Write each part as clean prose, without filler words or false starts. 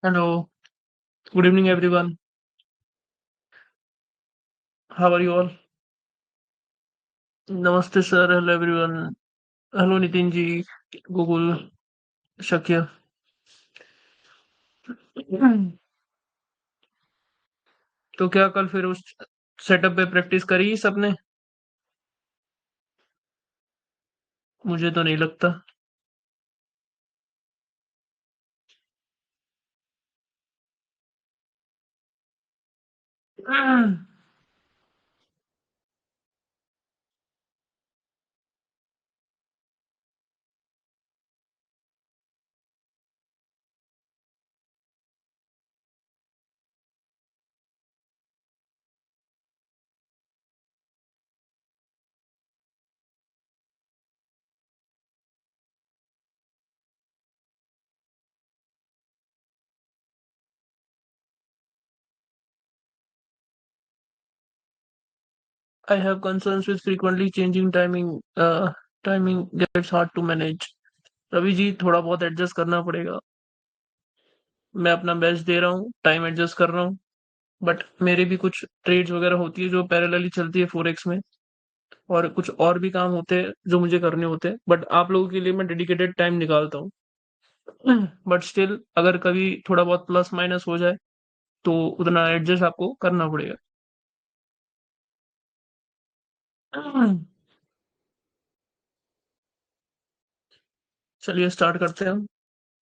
Hello, good evening, everyone. How are you all? Namaste, sir. Hello, everyone. Hello, Nitin ji, Google, Shakya. तो क्या कल फिर उस setup पे प्रैक्टिस करी सबने? मुझे तो नहीं लगता। I have concerns with frequently changing timing. Timing gets hard to manage. Ravi ji थोड़ा बहुत एडजस्ट करना पड़ेगा। मैं अपना बेस्ट दे रहा हूँ, टाइम एडजस्ट कर रहा हूँ, बट मेरे भी कुछ ट्रेड्स वगैरह होती है जो पैरेलली चलती है फोरेक्स में। और कुछ और भी काम होते हैं जो मुझे करने होते हैं, बट आप लोगों के लिए मैं डेडिकेटेड टाइम निकालता हूँ। बट स्टिल अगर कभी थोड़ा बहुत प्लस माइनस हो जाए तो उतना एडजस्ट आपको करना पड़ेगा। चलिए स्टार्ट करते हैं हम।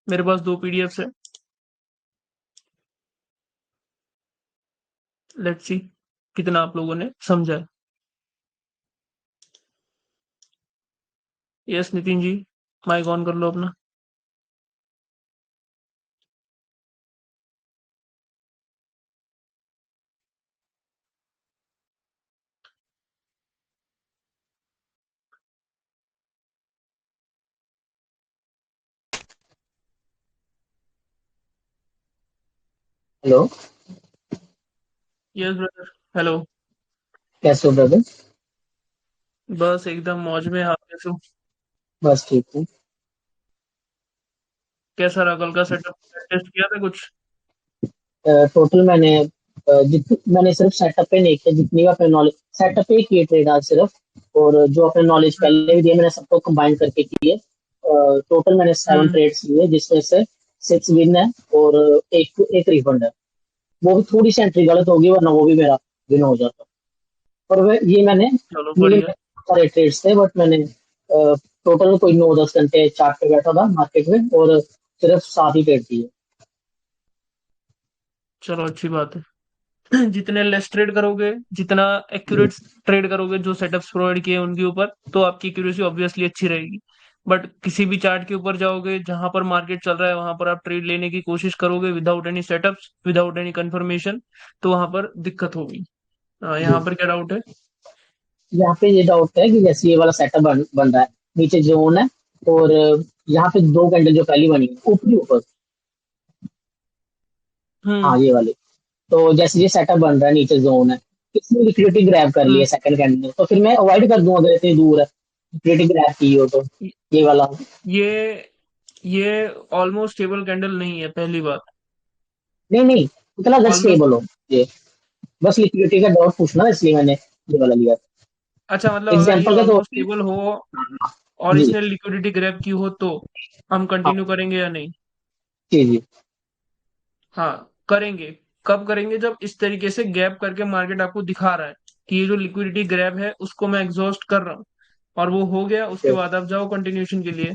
मेरे पास 2 पीडीएफ्स है। लेट्स सी कितना आप लोगों ने समझा है। Yes Nitin ji, mike on कर लो अपना। हेलो। Yes brother. हेलो। कैसे हो ब्रदर? बस एकदम मौज में, आप कैसे हो? बस ठीक हूँ। कैसा रहा कल का सेटअप? टेस्ट किया था कुछ? टोटल मैंने सिर्फ सेटअप पे नहीं किया, जितनी भी अपने नॉलेज सेटअप पे ही किए ट्रेड आज सिर्फ। और जो अपने नॉलेज पहले हम्म। भी दिए मैंने सबको कंबाइन करके किए। टोटल मैंने 7 ट्रेड्स लिए, जिसमें से 6 विन है और एक एक रिफंड है। वो भी थोड़ी सी एंट्री गलत होगी, वरना वो भी मेरा विन हो जाता। और ये मैंने चलो मिनिमम बढ़िया। सारे ट्रेड्स थे, बट मैंने टोटल कोई 9-10 घंटे चार्ट पे बैठा था मार्केट में, और सिर्फ 7 ही ट्रेड किए। चलो अच्छी बात है। जितने लेस ट्रेड करोगे, जितना एक्यूरेट ट्रेड करोगे जो सेटअप्स प्रोवाइड किए उनके ऊपर, तो आपकी एक्यूरेसी ऑब्वियसली अच्छी रहेगी। बट किसी भी चार्ट के ऊपर जाओगे जहां पर मार्केट चल रहा है वहां पर आप ट्रेड लेने की कोशिश करोगे without any setups, without any confirmation, तो वहां पर दिक्कत होगी। जी। यहाँ पर क्या डाउट है? यहाँ पे ये डाउट है कि जैसे ये वाला सेटअप बन रहा है, नीचे जोन है, और यहाँ पे 2 कैंडल जो पहली बनी है ऊपरी ऊपर। हाँ, हम्म। ये वाली। तो जैसे ये सेटअप बन रहा है, नीचे जोन है, इसमें लिक्विडिटी ग्रैब कर हम्म। लिया सेकंड कैंडल ने, तो फिर मैं अवॉइड कर दूं अगर इतनी दूर है, लिक्विडिटी ग्रैब की हो तो। ये वाला। ये ये ऑलमोस्ट स्टेबल कैंडल नहीं है, पहली बात। नहीं नहीं, इतना अगर ऑलमोस्ट। स्टेबल हो। ये बस लिक्विडिटी का डाउट पूछना, इसलिए मैंने ये वाला लिया। अच्छा, मतलब अगर ये एग्जाम्पल के तौर ऑलमोस्ट पे। स्टेबल हो हाँ। और जी। इसने लिक्विडिटी ग्रैब की हो तो हम हाँ। कंटिन्यू करेंगे या नहीं? जी जी। हाँ करेंगे। कब करेंगे? जब इस तरीके से गैप करके मार्केट आपको दिखा रहा है कि ये जो लिक्विडिटी ग्रैब है उसको मैं एग्जॉस्ट कर रहा हूँ, और वो हो गया, उसके ठीक बाद आप जाओ कंटिन्यूशन के लिए।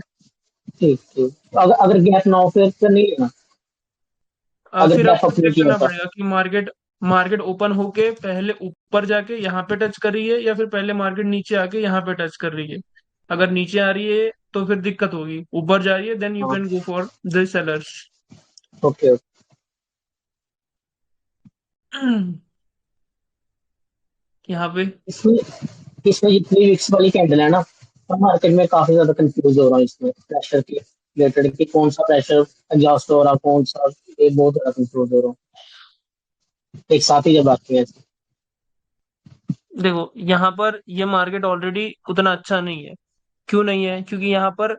ठीक ठीक। तो अगर गैप ना हो फिर नहीं लेना। अगर फिर गैप आपको अप नहीं चेक किया करना तो। पड़ेगा कि मार्केट मार्केट ओपन होके पहले ऊपर जाके यहाँ पे टच कर रही है या फिर पहले मार्केट नीचे आके यहाँ पे टच कर रही है। अगर नीचे आ रही है तो फिर दिक्कत होगी, ऊपर जा रही है देन यू हाँ। Can go for the sellers. Okay. यहाँ पे। इसमें इसमें जितनी विक्स वाली कैंडल है ना, तो मार्केट में काफी ज्यादा कंफ्यूज हो रहा हूँ इसमें प्रेशर के रिलेटेड, कि कौन सा प्रेशर एग्जॉस्ट हो रहा, कौन सा। ये बहुत ज्यादा कंफ्यूज हो रहा हूँ एक साथ ही जब आती है। देखो यहाँ पर ये मार्केट ऑलरेडी उतना अच्छा नहीं है। क्यों नहीं है? क्योंकि यहाँ पर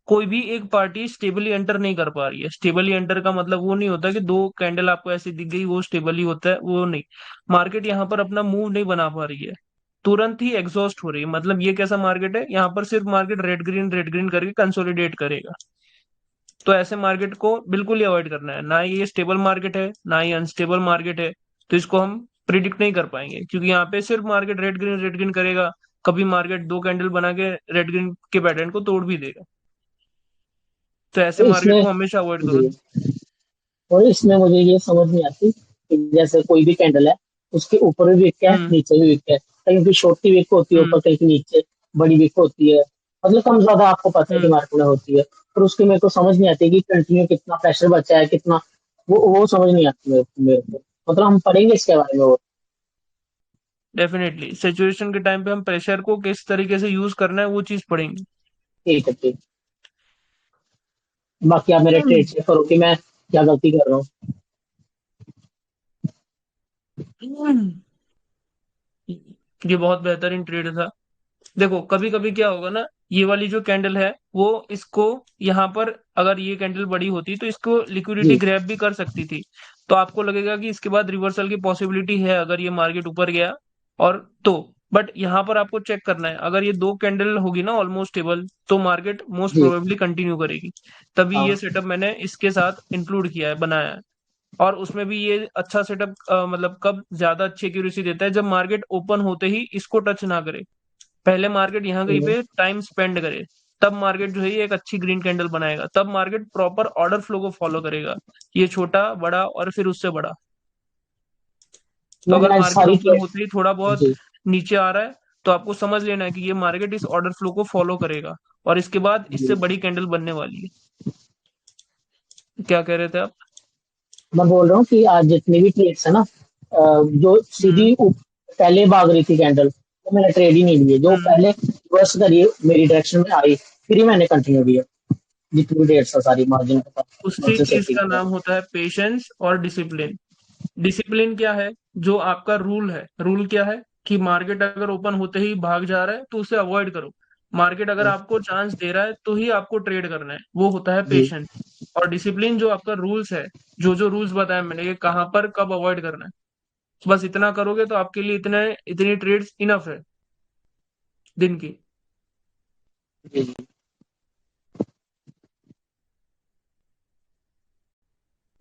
कोई भी एक पार्टी स्टेबली एंटर नहीं कर पा रही है। स्टेबली एंटर का मतलब वो नहीं होता कि दो कैंडल आपको ऐसी दिख गई वो स्टेबली होता है, वो नहीं। मार्केट यहाँ पर अपना मूव नहीं बना पा रही है, तुरंत ही एग्जॉस्ट हो रही है। मतलब ये कैसा मार्केट है, यहाँ पर सिर्फ मार्केट रेड ग्रीन करके कंसोलिडेट करेगा। तो ऐसे मार्केट को बिल्कुल ही अवॉइड करना है। ना ये स्टेबल मार्केट है, ना ही अनस्टेबल मार्केट है। तो इसको हम प्रिडिक्ट नहीं कर पाएंगे, क्योंकि यहाँ पे सिर्फ मार्केट रेड ग्रीन करेगा। कभी मार्केट दो कैंडल बना के रेड ग्रीन के पैटर्न को तोड़ भी देगा। तो ऐसे तो मार्केट इसमें को हमेशा अवॉइड करो। जी, और इसमें मुझे ये समझ नहीं आती कि जैसे कोई भी कैंडल है, उसके ऊपर भी विक है, हम्म। नीचे भी विक है, कहीं की छोटी विक होती है हम्म। ऊपर, कहीं की नीचे बड़ी विक होती है। मतलब कम ज्यादा आपको पता है कि हम्म। मार्केट में होती है, पर उसकी मेरे को समझ नहीं आती कि कंटिन्यू कितना प्रेशर बचा है, कितना वो समझ नहीं आती मेरे को। मतलब हम पढ़ेंगे इसके बारे में, वो डेफिनेटली सिचुएशन के टाइम पे हम प्रेशर को किस तरीके से यूज करना है वो चीज पढ़ेंगे। ठीक है ठीक। बाकी आप मेरे हम्म। ट्रेड चेक करो कि मैं क्या गलती कर रहा हूँ। ये बहुत बेहतरीन ट्रेड था। देखो कभी कभी क्या होगा ना, ये वाली जो कैंडल है वो इसको यहाँ पर, अगर ये कैंडल बड़ी होती तो इसको लिक्विडिटी जी ग्रैब भी कर सकती थी। तो आपको लगेगा कि इसके बाद रिवर्सल की पॉसिबिलिटी है अगर ये मार्केट ऊपर गया। और तो बट यहाँ पर आपको चेक करना है, अगर ये दो कैंडल होगी ना ऑलमोस्ट स्टेबल, तो मार्केट मोस्ट जी। प्रोबेबली कंटिन्यू करेगी। तभी ये हाँ सेटअप मैंने इसके साथ इंक्लूड किया है, बनाया है। और उसमें भी ये अच्छा सेटअप मतलब कब ज्यादा अच्छी एक्यूरेसी देता है, जब मार्केट ओपन होते ही इसको टच ना करे, पहले मार्केट यहाँ कहीं पे टाइम स्पेंड करे, तब मार्केट जो है ये एक अच्छी ग्रीन कैंडल बनाएगा। तब मार्केट प्रॉपर ऑर्डर फ्लो को फॉलो करेगा, ये छोटा बड़ा और फिर उससे बड़ा। तो अगर मैंने आज मार्केट सारी ओपन होते ही थोड़ा बहुत जी नीचे आ रहा है, तो आपको समझ लेना है कि ये मार्केट इस ऑर्डर फ्लो को फॉलो करेगा, और इसके बाद इससे जी। बड़ी कैंडल बनने वाली है। क्या कह रहे थे आप? मैं बोल रहा हूँ कि आज जितनी भी ट्रेड्स है ना, जो हम्म। सीधी पहले भाग रही थी कैंडल, तो मैंने ट्रेड ही नहीं लिए। जो हम्म। पहले रिवर्स करी मेरी डायरेक्शन में आई, फिर ही मैंने कंटिन्यू किया। जितनी ट्रेड्स है सारी मार्जिन के पास, उसी मार्जिन चीज सेफ्टी का के नाम पास। होता है पेशेंस और डिसिप्लिन। डिसिप्लिन क्या है? जो आपका रूल है, रूल क्या है कि मार्केट अगर ओपन होते ही भाग जा रहा है तो उसे अवॉइड करो। मार्केट अगर आपको चांस दे रहा है तो ही आपको ट्रेड करना है, वो होता है जी पेशेंस। और डिसिप्लिन जो आपका रूल्स है, जो जो रूल्स बताए मैंने कि कहाँ पर कब अवॉइड करना है, बस इतना करोगे तो आपके लिए इतने इतनी ट्रेड्स इनफ है दिन की। जी जी।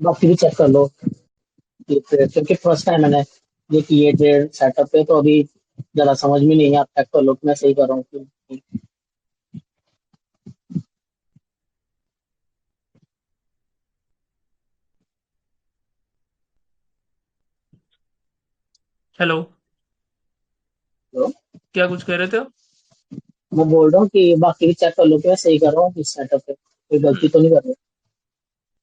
बाकी भी चेक कर लो ये ट्रेड, क्योंकि फर्स्ट टाइम मैंने ये किए ट्रेड सेटअप पे, तो अभी ज्यादा समझ में नहीं है। आप चेक कर लो कि मैं सही कर रहा हूँ कि हेलो। नहीं। क्या कुछ कह रहे थे आप? मैं बोल रहा हूँ कि बाकी भी चेक कर लो कि मैं सही कर रहा हूँ इस सेटअप पे, कोई गलती तो नहीं कर रहा।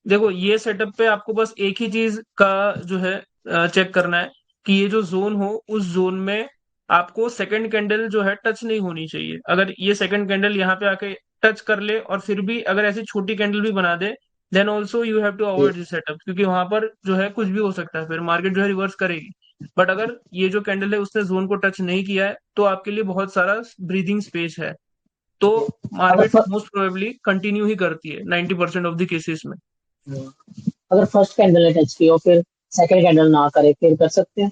देखो ये सेटअप पे आपको बस एक ही चीज का जो है चेक करना है कि ये जो जोन हो उस जोन में आपको सेकंड कैंडल जो है टच नहीं होनी चाहिए। अगर ये सेकंड कैंडल यहाँ पे आके टच कर ले और फिर भी अगर ऐसी छोटी कैंडल भी बना दे, then also you have to जी अवॉइड दिस सेटअप, क्योंकि वहां पर जो है कुछ भी हो सकता है, फिर मार्केट जो है रिवर्स करेगी। बट अगर ये जो कैंडल है उसने जोन को टच नहीं किया है तो आपके लिए बहुत सारा ब्रीदिंग स्पेस है। तो जी। अगर मार्केट मोस्ट प्रोबेबली कंटिन्यू ही करती है 90% ऑफ द केसेस में। अगर फर्स्ट कैंडल ने टच किया और फिर सेकंड कैंडल ना करे, फिर कर सकते हैं।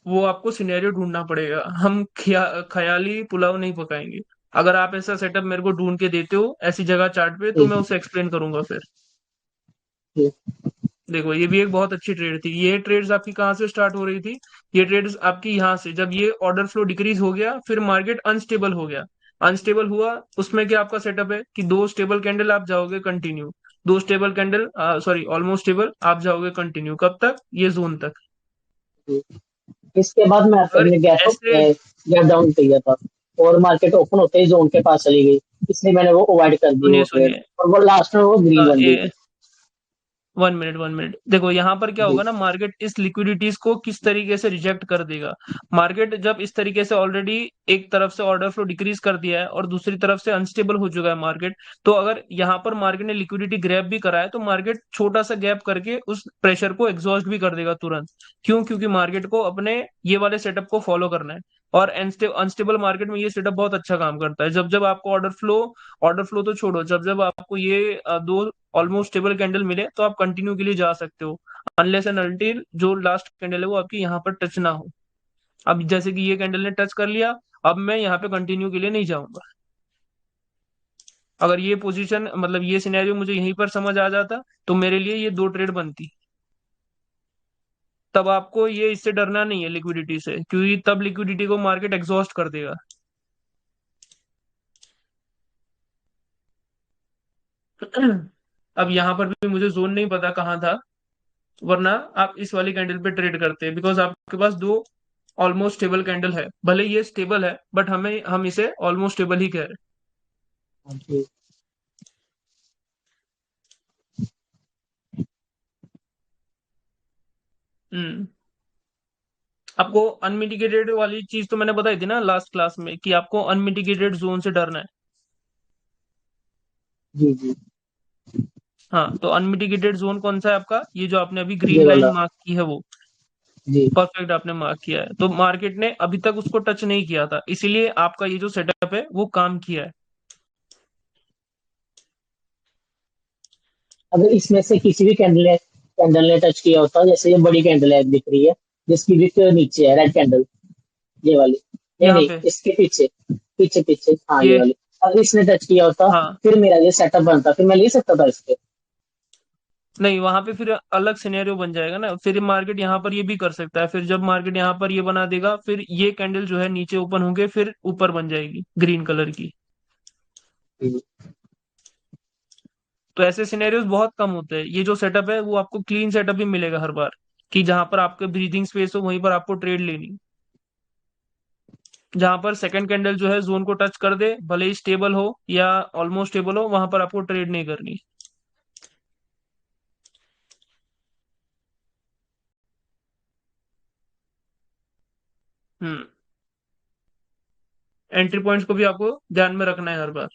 वो आपको सिनेरियो ढूंढना पड़ेगा, हम ख्याली पुलाव नहीं पकाएंगे। अगर आप ऐसा सेटअप मेरे को ढूंढ के देते हो ऐसी जगह चार्ट पे, तो जी मैं उसे एक्सप्लेन करूंगा फिर। जी देखो ये भी एक बहुत अच्छी ट्रेड थी। ये ट्रेड्स आपकी कहाँ से स्टार्ट हो रही थी? ये ट्रेड्स आपकी यहाँ से, जब ये ऑर्डर फ्लो डिक्रीज हो गया फिर मार्केट अनस्टेबल हो गया। अनस्टेबल हुआ, उसमें क्या आपका सेटअप है कि दो स्टेबल कैंडल आप जाओगे कंटिन्यू, दो stable candle sorry almost stable आप जाओगे कंटिन्यू, कब तक? ये जोन तक। जी। इसके बाद अगर मार्केट ने ऐसे गैप डाउन किया था, और मार्केट ओपन होते ही जोन के पास चली गई, इसलिए मैंने वो अवॉइड कर दी सुनिए वो ट्रेड, सुनिए, और वो लास्ट में वो ग्रीन बन गई थी। 1 मिनट 1 मिनट, देखो यहाँ पर क्या जी होगा ना, मार्केट इस लिक्विडिटीज को किस तरीके से रिजेक्ट कर देगा। मार्केट जब इस तरीके से ऑलरेडी एक तरफ से ऑर्डर फ्लो डिक्रीज कर दिया है और दूसरी तरफ से अनस्टेबल हो चुका है मार्केट, तो अगर यहाँ पर मार्केट ने लिक्विडिटी ग्रैब भी करा है तो मार्केट छोटा सा गैप करके उस प्रेशर को एग्जॉस्ट भी कर देगा तुरंत। क्यों? क्योंकि मार्केट को अपने ये वाले सेटअप को फॉलो करना है। और अनस्टेबल मार्केट में ये सेटअप बहुत अच्छा काम करता है। जब जब आपको ऑर्डर फ्लो तो छोड़ो, जब जब आपको ये दो ऑलमोस्ट स्टेबल कैंडल मिले तो आप कंटिन्यू के लिए जा सकते हो, अनलेस एंड अनटिल जो लास्ट कैंडल है वो आपकी यहाँ पर टच ना हो। अब जैसे कि ये कैंडल ने टच कर लिया, अब मैं यहाँ पे कंटिन्यू के लिए नहीं जाऊंगा। अगर ये पोजीशन मतलब ये सिनेरियो मुझे यहीं पर समझ आ जाता तो मेरे लिए ये दो ट्रेड बनती। तब आपको ये इससे डरना नहीं है लिक्विडिटी से, क्योंकि तब लिक्विडिटी को मार्केट एग्जॉस्ट कर देगा। अब यहाँ पर भी मुझे जोन नहीं पता कहाँ था, वरना आप इस वाली कैंडल पे ट्रेड करते हैं, बिकॉज आपके पास दो ऑलमोस्ट स्टेबल कैंडल है। भले ये स्टेबल है बट हम इसे ऑलमोस्ट स्टेबल ही कह रहे हाँ जी। हैं। आपको अनमिटिगेटेड वाली चीज तो मैंने बताई थी ना लास्ट क्लास में, कि आपको अनमिटिगेटेड जोन से डरना है। जी जी। हाँ, तो अनमिटिगेटेड जोन कौन सा है आपका, ये जो आपने अभी ये ग्रीन लाइन वाला। मार्क की है वो। जी। परफेक्ट, आपने मार्क किया है, तो मार्केट ने अभी तक उसको टच नहीं किया था, इसीलिए आपका ये जो सेटअप है वो काम किया है। अगर इसमें से किसी भी कैंडल ने टच किया होता, जैसे ये बड़ी कैंडल है दिख रही है, जिसकी विक नीचे है, रेड कैंडल, ये वाली। नहीं यहाँ नहीं, पे इसके पीछे, पीछे पीछे, हाँ ये ये, वाली। अगर इसने टच किया होता, हाँ, फिर मेरा ये सेटअप बनता, फिर मैं ले सकता था इसके। नहीं वहां पे फिर अलग सिनेरियो बन जाएगा ना, फिर मार्केट यहाँ पर ये भी कर सकता है, फिर जब मार्केट यहाँ पर ये बना देगा फिर ये कैंडल जो है नीचे ओपन होंगे फिर ऊपर बन जाएगी ग्रीन कलर की। जी। तो ऐसे सिनेरियोज बहुत कम होते हैं, ये जो सेटअप है वो आपको क्लीन सेटअप ही मिलेगा हर बार, कि जहां पर आपके ब्रीदिंग स्पेस हो वहीं पर आपको ट्रेड लेनी। जहां पर सेकंड कैंडल जो है जोन को टच कर दे, भले ही स्टेबल हो या ऑलमोस्ट स्टेबल हो, वहां पर आपको ट्रेड नहीं करनी। हम्म। एंट्री पॉइंट्स को भी आपको ध्यान में रखना है हर बार।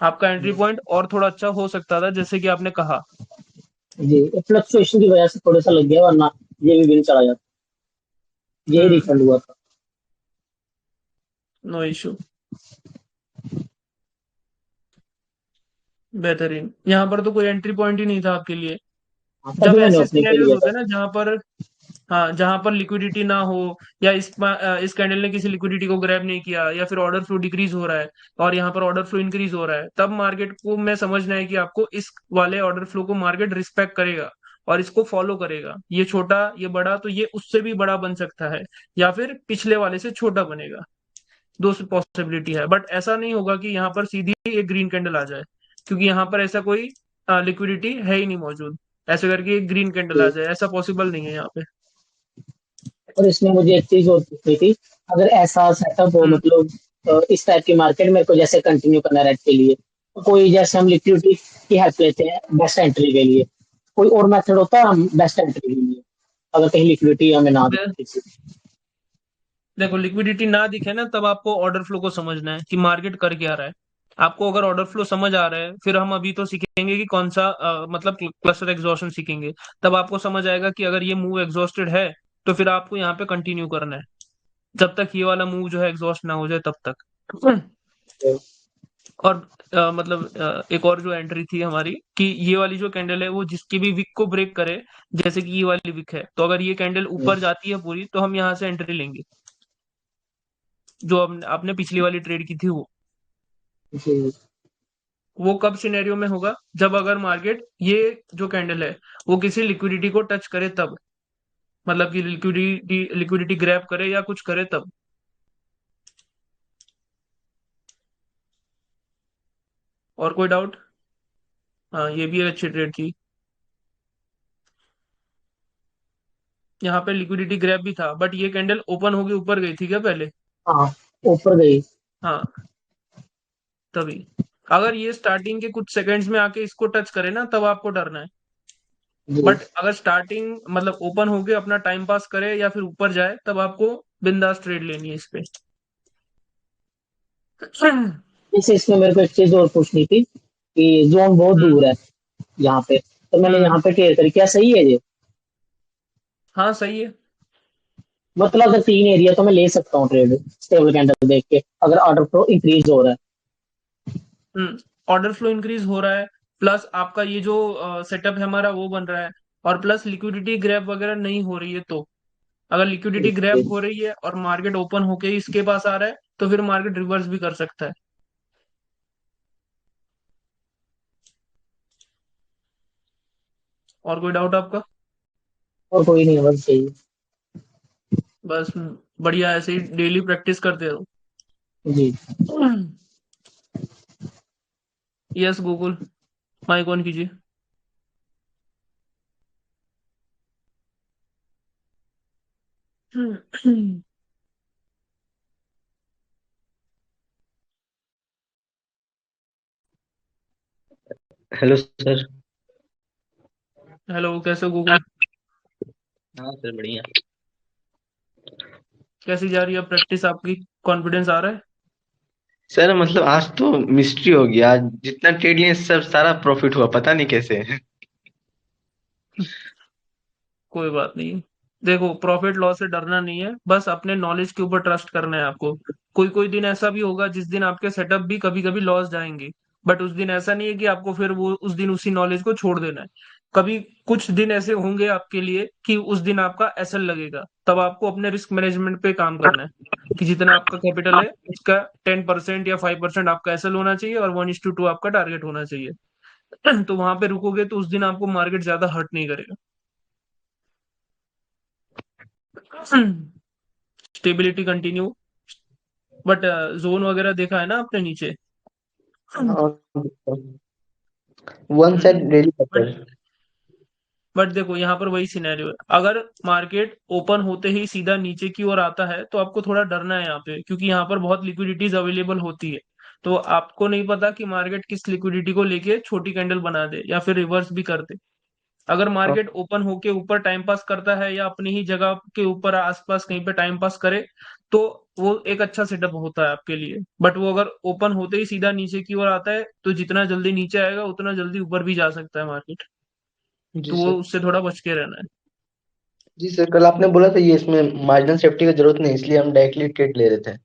आपका एंट्री पॉइंट और थोड़ा अच्छा हो सकता था, जैसे कि आपने कहा। जी, फ्लक्चुएशन की वजह से थोड़ा सा लग गया, वरना ये भी बिन चला जाता, ये हम्म। रिफंड हुआ था। No issue. बेहतरीन, यहाँ पर तो कोई एंट्री पॉइंट ही नहीं था आपके लिए। हाँ, जब तभी मैंने ऐसे ओपनिंग पे सिनेरियोज लिया होते था। हैं ना जहां पर, हाँ, जहां पर लिक्विडिटी ना हो, या इस कैंडल ने किसी लिक्विडिटी को ग्रैब नहीं किया, या फिर ऑर्डर फ्लो डिक्रीज हो रहा है और यहाँ पर ऑर्डर फ्लो इंक्रीज हो रहा है, तब मार्केट को मैं समझना है कि आपको इस वाले ऑर्डर फ्लो को मार्केट रिस्पेक्ट करेगा और इसको फॉलो करेगा। ये छोटा ये बड़ा, तो ये उससे भी बड़ा बन सकता है, या फिर पिछले वाले से छोटा बनेगा। दो पॉसिबिलिटी है, बट ऐसा नहीं होगा कि यहाँ पर सीधी एक ग्रीन कैंडल आ जाए, क्योंकि यहाँ पर ऐसा कोई लिक्विडिटी है ही नहीं मौजूद, ऐसे करके एक ग्रीन कैंडल आ जी। जाए, ऐसा पॉसिबल नहीं है यहाँ पे। और इसमें मुझे एक चीज और पूछनी थी। अगर ऐसा सेटअप हो, हम्म। मतलब इस टाइप की मार्केट मेरे को जैसे कंटिन्यू करना है रेड के लिए, तो कोई जैसे हम लिक्विडिटी की हेल्प लेते हैं बेस्ट एंट्री के लिए, कोई और मेथड होता है हम बेस्ट एंट्री के लिए, अगर कहीं लिक्विडिटी हमें ना दे- दिखे? देखो, लिक्विडिटी ना दिखे ना, तब आपको ऑर्डर फ्लो को समझना है कि मार्केट कर क्या रहा है। आपको अगर ऑर्डर फ्लो समझ आ रहा है, फिर हम अभी तो सीखेंगे कि कौन सा मतलब क्लस्टर एग्जॉशन सीखेंगे। तब आपको समझ आएगा कि अगर ये मूव एग्जॉस्टेड है तो फिर आपको यहाँ पे कंटिन्यू करना है, जब तक ये वाला मूव जो है एग्जॉस्ट ना हो जाए तब तक। और मतलब एक और जो एंट्री थी हमारी, कि ये वाली जो कैंडल है वो जिसकी भी विक को ब्रेक करे, जैसे कि ये वाली विक है, तो अगर ये कैंडल ऊपर जाती है पूरी तो हम यहाँ से एंट्री लेंगे, जो आपने पिछली वाली ट्रेड की थी जी। वो कब सिनेरियो में होगा, जब अगर मार्केट ये जो कैंडल है वो किसी लिक्विडिटी को टच करे तब, मतलब कि लिक्विडिटी लिक्विडिटी ग्रैब करे या कुछ करे तब। और कोई डाउट? हाँ, ये भी एक अच्छी ट्रेड थी। यहाँ पे लिक्विडिटी ग्रैब भी था, बट ये कैंडल ओपन होके ऊपर गई थी क्या पहले? हाँ, ऊपर गई। हाँ, तभी। अगर ये स्टार्टिंग के कुछ सेकंड्स में आके इसको टच करे ना, तब आपको डरना है। जी। बट अगर स्टार्टिंग मतलब ओपन होके अपना टाइम पास करे या फिर ऊपर जाए, तब आपको बिंदास ट्रेड लेनी है इस पे। जैसे इसमें मेरे को एक चीज और पूछनी थी कि जोन बहुत हम्म। दूर है यहाँ पे, तो मैंने हम्म। यहाँ पे क्लियर करी, क्या सही है ये? हाँ, सही है। मतलब अगर 3 एरिया तो मैं ले सकता हूँ ट्रेड स्टेबल कैंडल देख के, अगर ऑर्डर फ्लो इंक्रीज हो रहा है। ऑर्डर फ्लो इंक्रीज हो रहा है, प्लस आपका ये जो सेटअप है हमारा वो बन रहा है, और प्लस लिक्विडिटी ग्रैब वगैरह नहीं हो रही है, तो अगर लिक्विडिटी ओके। ग्रैब हो रही है और मार्केट ओपन होके ही इसके पास आ रहा है, तो फिर मार्केट रिवर्स भी कर सकता है। और कोई डाउट आपका? और कोई नहीं है, बस यही। बस बढ़िया, ऐसे ही डेली प्रैक्टिस करते रहो। जी। यस गूगल, माइक ऑन कीजिए। Hello sir. हेलो, कैसे हो गूगल? हाँ सर, बढ़िया। कैसी जा रही है प्रैक्टिस आपकी? कॉन्फिडेंस आ रहा है? सर मतलब आज तो मिस्ट्री हो गया। आज जितना ट्रेड लिए सब सारा प्रॉफिट हुआ, पता नहीं कैसे। कोई बात नहीं। देखो, प्रॉफिट लॉस से डरना नहीं है, बस अपने नॉलेज के ऊपर ट्रस्ट करना है आपको। कोई कोई दिन ऐसा भी होगा जिस दिन आपके सेटअप भी कभी कभी लॉस जाएंगे, बट उस दिन ऐसा नहीं है कि आपको फिर वो उस दिन उसी नॉलेज को छोड़ देना है। कभी कुछ दिन ऐसे होंगे आपके लिए कि उस दिन आपका एसएल लगेगा, तब आपको अपने रिस्क मैनेजमेंट पे काम करना है, कि जितना आपका कैपिटल है उसका 10% या 5% आपका एसएल होना चाहिए, और 1:2 आपका टारगेट होना चाहिए। तो वहां पे रुकोगे तो उस दिन आपको मार्केट ज्यादा हर्ट नहीं करेगा। स्टेबिलिटी कंटिन्यू, बट जोन वगैरह देखा है ना आपने नीचे? हाँ, one side daily but pattern. देखो, यहाँ पर वही सिनेरियो है। अगर मार्केट ओपन होते ही सीधा नीचे की ओर आता है तो आपको थोड़ा डरना है यहाँ पे, क्योंकि यहाँ पर बहुत लिक्विडिटीज अवेलेबल होती है। तो आपको नहीं पता कि मार्केट किस लिक्विडिटी को लेके छोटी कैंडल बना दे या फिर रिवर्स भी कर दे। अगर मार्केट ओपन होके ऊपर टाइम पास करता है या अपनी ही जगह के ऊपर आसपास कहीं पे टाइम पास करे, तो वो एक अच्छा सेटअप होता है आपके लिए। बट वो अगर ओपन होते ही सीधा नीचे की ओर आता है, तो जितना जल्दी नीचे आएगा उतना जल्दी ऊपर भी जा सकता है मार्केट। जी तो वो सर। उससे थोड़ा बच के रहना है। जी सर, कल आपने बोला था ये इसमें मार्जिनल सेफ्टी की जरूरत नहीं, इसलिए हम डायरेक्टली ट्रेड ले रहे थे।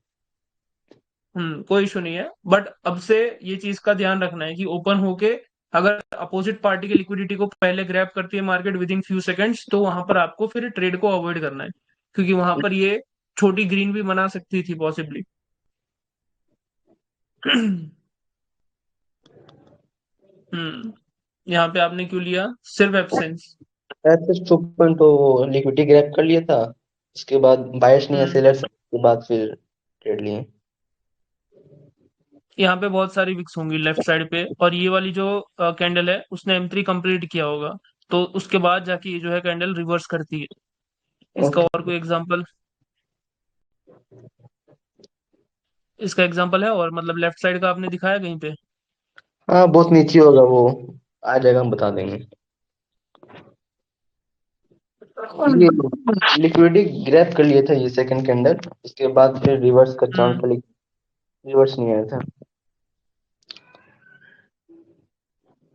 कोई इशू नहीं है, बट अब से ये चीज का ध्यान रखना है कि ओपन होके अगर अपोजिट पार्टी की लिक्विडिटी को पहले ग्रैब करती है market with in few seconds, तो वहां पर आपको फिर ट्रेड को अवॉइड करना है, क्योंकि वहां पर ये छोटी ग्रीन भी बना सकती थी पॉसिबली। हम्म यहाँ पे आपने क्यों लिया सिर्फ एब्सेंस? ऐसे स्टॉप पॉइंट तो लिक्विडिटी ग्रैब कर लिया था, उसके बाद बायर्स नहीं है हम्म सेलर्स, के बाद फिर ट्रेड लिए। यहाँ पे बहुत सारी विक्स होंगी लेफ्ट साइड पे, और ये वाली जो कैंडल है उसने M3 कंप्लीट किया होगा, तो उसके बाद जाके ये जो है कैंडल रिवर्स करती है। इसका ओके। और कोई एग्जांपल? इसका एग्जांपल है, और मतलब लेफ्ट साइड का आपने दिखाया कहीं पे? हाँ, बहुत नीचे होगा वो, आ जाएगा, हम बता देंगे। ये लिक्विडिटी ग्रैब कर लिया था ये सेकंड कैंडल, उसके बाद फिर रिवर्स का चांस हम्म था, लेकिन रिवर्स नहीं आया था।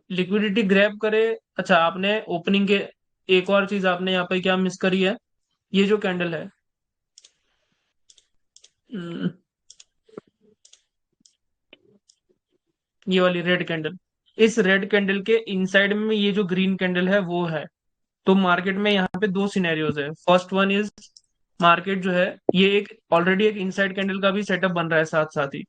लिक्विडिटी ग्रैब करे। अच्छा, आपने ओपनिंग के एक और चीज आपने यहाँ पे क्या मिस करी है? ये जो कैंडल है, हम्म, ये वाली रेड कैंडल, इस रेड कैंडल के इनसाइड में ये जो ग्रीन कैंडल है वो है। तो मार्केट में यहाँ पे दो सिनेरियोज है। फर्स्ट वन इज, मार्केट जो है ये एक ऑलरेडी एक इनसाइड कैंडल का भी सेटअप बन रहा है साथ साथ ही।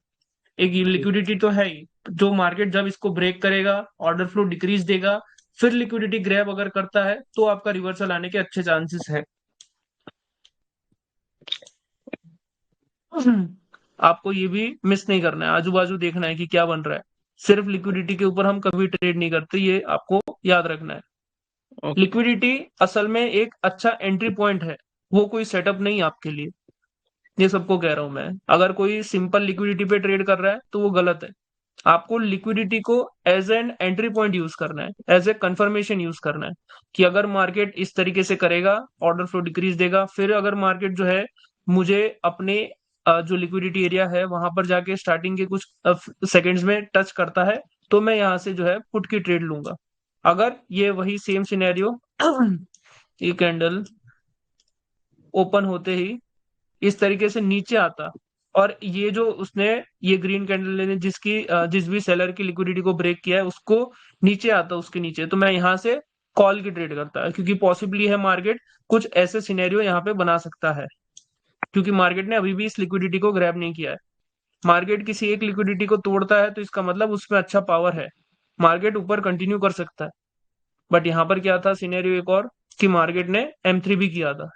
एक लिक्विडिटी तो है ही, जो मार्केट जब इसको ब्रेक करेगा, ऑर्डर फ्लो डिक्रीज देगा, फिर लिक्विडिटी ग्रैब अगर करता है तो आपका रिवर्सल आने के अच्छे चांसेस है। आपको ये भी मिस नहीं करना है, आजू बाजू देखना है कि क्या बन रहा है। सिर्फ लिक्विडिटी के ऊपर हम कभी ट्रेड नहीं करते, ये आपको याद रखना है। ओके। लिक्विडिटी असल में एक अच्छा एंट्री पॉइंट है, वो कोई सेटअप नहीं आपके लिए। ये सबको कह रहा हूं मैं, अगर कोई सिंपल लिक्विडिटी पे ट्रेड कर रहा है तो वो गलत है। आपको लिक्विडिटी को as an entry point use करना है, एज ए कंफर्मेशन यूज करना है, कि अगर मार्केट इस तरीके से करेगा, ऑर्डर फ्लो डिक्रीज देगा, फिर अगर मार्केट जो है मुझे अपने जो लिक्विडिटी एरिया है वहां पर जाके स्टार्टिंग के कुछ सेकंड्स में टच करता है, तो मैं यहाँ से जो है पुट की ट्रेड लूंगा। अगर ये वही सेम सिनेरियो ये कैंडल ओपन होते ही इस तरीके से नीचे आता, और ये जो उसने, ये ग्रीन कैंडल ने जिस भी सेलर की लिक्विडिटी को ब्रेक किया है उसको नीचे आता, उसके नीचे, तो मैं यहाँ से कॉल की ट्रेड करता है, क्योंकि पॉसिबली है मार्केट कुछ ऐसे सिनेरियो यहाँ पे बना सकता है, क्योंकि मार्केट ने अभी भी इस लिक्विडिटी को ग्रैब नहीं किया है। मार्केट किसी एक लिक्विडिटी को तोड़ता है तो इसका मतलब उसमें अच्छा पावर है, मार्केट ऊपर कंटिन्यू कर सकता है। बट यहाँ पर क्या था सिनेरियो एक और, कि मार्केट ने M3 भी किया था,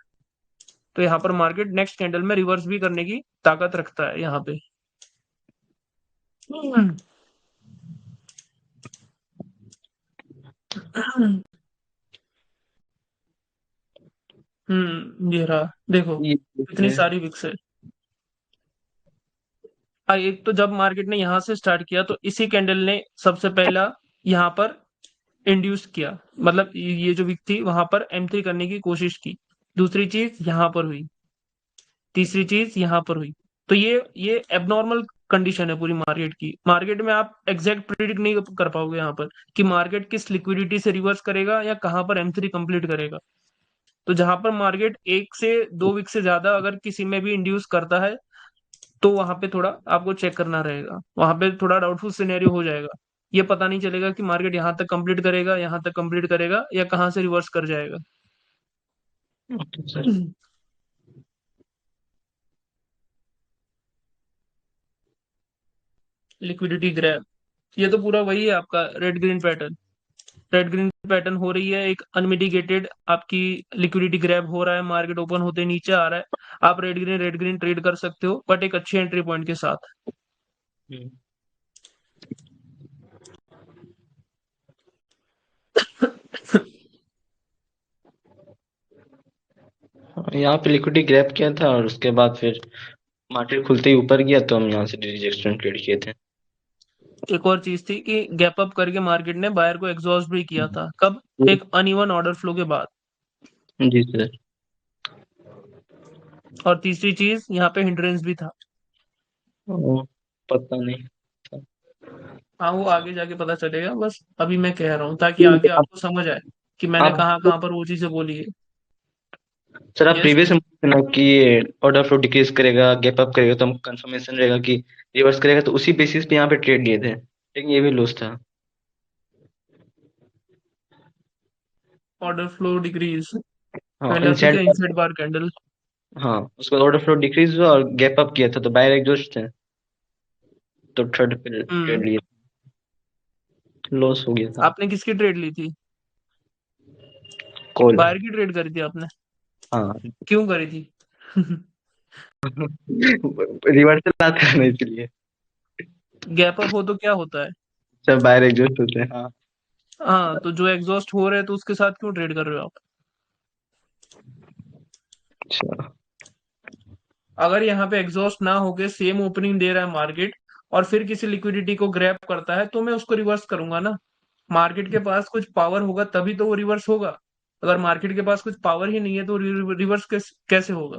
तो यहाँ पर मार्केट नेक्स्ट कैंडल में रिवर्स भी करने की ताकत रखता है यहाँ पे। ये रहा, देखो ये इतनी सारी विक्स है। एक तो जब मार्केट ने यहाँ से स्टार्ट किया तो इसी कैंडल ने सबसे पहला यहाँ पर इंड्यूस किया, मतलब ये जो विक थी वहां पर M3 करने की कोशिश की। दूसरी चीज यहाँ पर हुई, तीसरी चीज यहाँ पर हुई। तो ये एबनॉर्मल कंडीशन है पूरी मार्केट की। मार्केट में आप एग्जैक्ट प्रिडिक्ट नहीं कर पाओगे यहाँ पर कि मार्केट किस लिक्विडिटी से रिवर्स करेगा या कहाँ पर M3 कंप्लीट करेगा। तो जहां पर मार्केट 1 से 2 वीक से ज्यादा अगर किसी में भी इंड्यूस करता है तो वहां पे थोड़ा आपको चेक करना रहेगा, वहां पे थोड़ा डाउटफुल सिनेरियो हो जाएगा। ये पता नहीं चलेगा कि मार्केट यहाँ तक कंप्लीट करेगा, यहाँ तक कंप्लीट करेगा, या कहाँ से रिवर्स कर जाएगा। Okay sir. लिक्विडिटी ग्रैब, ये तो पूरा वही है आपका red green pattern. Red green pattern हो रही है, एक अनमिटिगेटेड आपकी लिक्विडिटी ग्रैब हो रहा है, मार्केट ओपन होते नीचे आ रहा है। आप रेड ग्रीन ट्रेड कर सकते हो, बट एक अच्छी एंट्री पॉइंट के साथ। हम्म। यहाँ पे लिक्विडिटी ग्रैब किया था और उसके बाद फिर मार्केट खुलते ही ऊपर गया तो हम यहाँ से रिजेक्शन ट्रेड किए थे। एक और चीज थी कि गैप अप करके मार्केट ने बायर को एग्जॉस्ट भी किया था, कब? एक अनइवन ऑर्डर फ्लो के बाद। जी सर। और तीसरी चीज यहाँ पे हिंड्रेंस भी था। ओ, पता नहीं। हाँ, वो आगे जाके पता चलेगा, बस अभी मैं कह रहा हूँ ताकि ठीक आगे है, आपको समझ आए कि मैंने आप कहाँ कहाँ पर वो चीजें बोली है। सर आप यस। प्रीवियस में ना कि ये ऑर्डर फ्लो डिक्रीज करेगा गैप अप करेगा तो हम कंफर्मेशन रहेगा कि रिवर्स करेगा, तो उसी बेसिस पे यहाँ पे ट्रेड लिए थे, लेकिन ये भी लॉस था। ऑर्डर फ्लो डिक्रीज, हाँ पहला था इनसाइड। क्या? इनसाइड बार कैंडल। हाँ उसके बाद ऑर्डर फ्लो डिक्रीज हुआ और गैप अप किया था तो बायर एग्जॉस्ट थे, तो थर्ड पे हम्म। ट्रेड लिए, लॉस हो गया था। आपने किसकी ट्रेड ली थी? कॉल। बायर की ट्रेड करी थी आपने? हाँ। क्यों करी थी? रिवर्सल आता है ना इसलिए। गैप अप हो तो क्या होता है? सब बायर एग्जॉस्ट होते हैं, हाँ। हाँ, तो जो एग्जॉस्ट हो रहे हैं तो उसके साथ क्यों ट्रेड कर रहे हो आप? अच्छा। अगर यहाँ पे एग्जॉस्ट ना होके सेम ओपनिंग दे रहा है मार्केट और फिर किसी लिक्विडिटी को ग्रैब करता है तो मैं उसको रिवर्स करूंगा ना। मार्केट के पास कुछ पावर होगा तभी तो वो रिवर्स होगा। अगर मार्केट के पास कुछ पावर ही नहीं है तो रिवर्स कैसे होगा?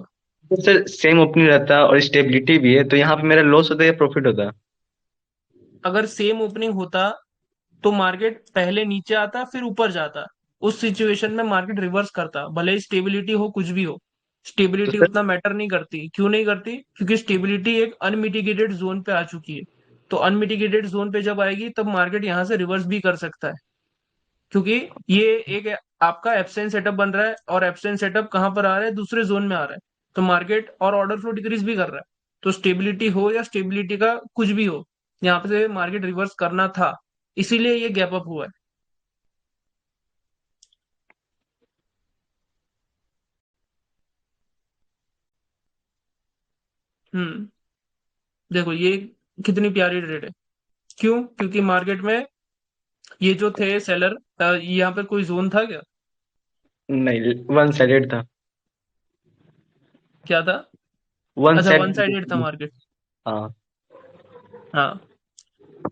तो सर सेम ओपनिंग रहता है और स्टेबिलिटी भी है, तो यहाँ पे मेरा लॉस होता है या प्रॉफिट होता है? अगर सेम ओपनिंग होता तो मार्केट पहले नीचे आता फिर ऊपर जाता। उस सिचुएशन में मार्केट रिवर्स करता, भले ही स्टेबिलिटी हो कुछ भी हो। तो स्टेबिलिटी सर उतना मैटर नहीं करती, क्यों नहीं करती? क्योंकि स्टेबिलिटी एक अनमिटिगेटेड जोन पे आ चुकी है। तो अनमिटिगेटेड जोन पे जब आएगी तब मार्केट यहाँ से रिवर्स भी कर सकता है, क्योंकि ये एक आपका एब्सेंट सेटअप बन रहा है, और एब्सेंट सेटअप कहाँ पर आ रहा है? दूसरे जोन में आ रहा है। तो मार्केट और ऑर्डर फ्लो डिक्रीज भी कर रहा है। तो स्टेबिलिटी हो या स्टेबिलिटी का कुछ भी हो, यहाँ पे से मार्केट रिवर्स करना था, इसीलिए ये गैप अप हुआ है। हम्म। देखो ये कितनी प्यारी ट्रेड है। क्यों? क्योंकि मार्केट में ये जो थे सेलर, यहाँ पर कोई जोन था क्या? नहीं, वन साइडेड था। क्या था? वन अच्छा, वन साइडेड था साइड। मार्केट। हाँ। हाँ,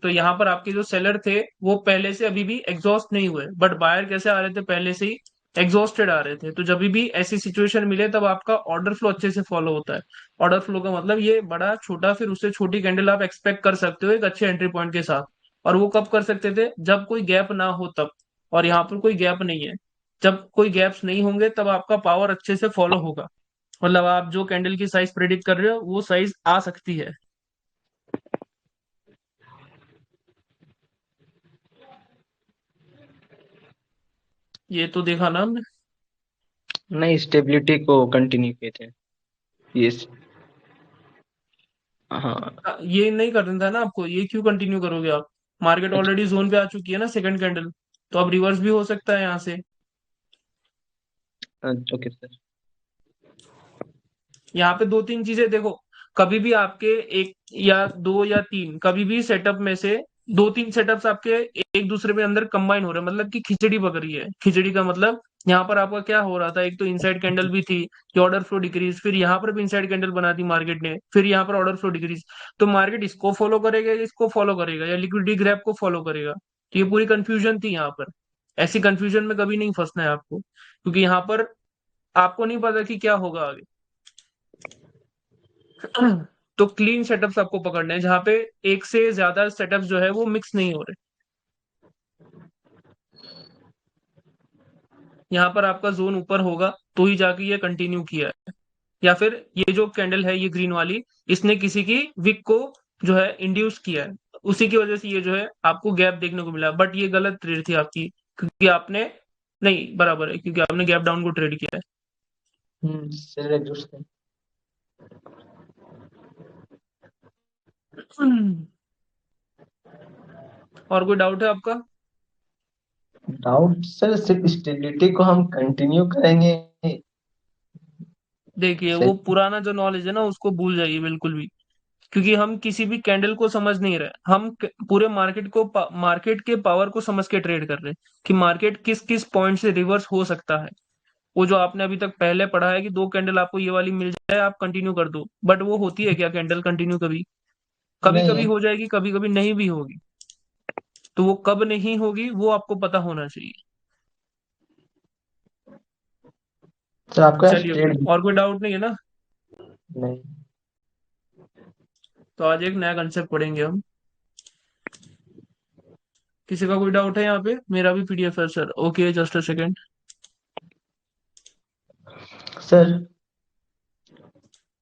तो यहाँ पर आपके जो सेलर थे वो पहले से अभी भी एग्जॉस्ट नहीं हुए, बट बायर कैसे आ रहे थे? पहले से ही एग्जॉस्टेड आ रहे थे। तो जब भी ऐसी सिचुएशन मिले तब आपका ऑर्डर फ्लो अच्छे से फॉलो होता है। ऑर्डर फ्लो का मतलब ये बड़ा छोटा फिर उससे छोटी कैंडल आप एक्सपेक्ट कर सकते हो एक अच्छे एंट्री पॉइंट के साथ। और वो कब कर सकते थे? जब कोई गैप ना हो तब। और यहाँ पर कोई गैप नहीं है। जब कोई गैप्स नहीं होंगे तब आपका पावर अच्छे से फॉलो होगा। मतलब आप जो कैंडल की साइज प्रेडिक्ट कर रहे हो वो साइज आ सकती है। ये तो देखा ना हमने। नहीं, स्टेबिलिटी को कंटिन्यू किए थे ये। हाँ। ये नहीं करना था ना आपको, ये क्यों कंटिन्यू करोगे आप? मार्केट अच्छा। ऑलरेडी जोन पे आ चुकी है ना सेकंड कैंडल, तो अब रिवर्स भी हो सकता है यहाँ से। Okay sir. यहाँ पे दो तीन चीजें देखो, कभी भी आपके एक या दो या तीन, कभी भी सेटअप में से दो तीन सेटअप्स आपके एक दूसरे में अंदर कंबाइन हो रहे हैं, मतलब कि खिचड़ी पक रही है। खिचड़ी का मतलब यहाँ पर आपका क्या हो रहा था, एक तो इनसाइड कैंडल भी थी कि ऑर्डर फ्लो डिक्रीज, फिर यहाँ पर भी इनसाइड कैंडल बना दी मार्केट ने, फिर यहाँ पर ऑर्डर फ्लो डिक्रीज। तो मार्केट इसको फॉलो करेगा या इसको फॉलो करेगा या लिक्विडिटी ग्रैब को फॉलो करेगा? तो ये पूरी कंफ्यूजन थी यहाँ पर। ऐसी कंफ्यूजन में कभी नहीं फंसना है आपको, क्योंकि यहाँ पर आपको नहीं पता कि क्या होगा आगे। तो क्लीन सेटअप्स आपको पकड़ने हैं जहां पे एक से ज्यादा सेटअप्स जो है वो मिक्स नहीं हो रहे। यहाँ पर आपका जोन ऊपर होगा तो ही जाके ये कंटिन्यू किया है, या फिर ये जो कैंडल है ये ग्रीन वाली, इसने किसी की विक को जो है इंड्यूस किया है, उसी की वजह से ये जो है आपको गैप देखने को मिला। बट ये गलत ट्रेड थी आपकी, क्योंकि आपने, नहीं बराबर है, क्योंकि आपने गैप डाउन को ट्रेड किया सर एग्जॉस्ट है। है। और कोई डाउट है आपका? डाउट सर, सिर्फ स्टेबिलिटी को हम कंटिन्यू करेंगे। देखिए वो सही। पुराना जो नॉलेज है ना उसको भूल जाइए बिल्कुल भी, क्योंकि हम किसी भी कैंडल को समझ नहीं रहे, हम पूरे मार्केट को, मार्केट के पावर को समझ के ट्रेड कर रहे हैं कि मार्केट किस किस पॉइंट से रिवर्स हो सकता है। वो जो आपने अभी तक पहले पढ़ा है कि दो कैंडल आपको ये वाली मिल जाए आप कंटिन्यू कर दो, बट वो होती है क्या कैंडल कंटिन्यू? कभी कभी कभी नहीं हो जाएगी, कभी कभी नहीं भी होगी। तो वो कब नहीं होगी वो आपको पता होना चाहिए। सर, आपका चलिए, ट्रेड। और कोई डाउट नहीं है ना? नहीं तो आज एक नया कंसेप्ट पढ़ेंगे हम। किसी का कोई डाउट है यहाँ पे? मेरा भी पीडीएफ है sir. Okay, just a second. Sir.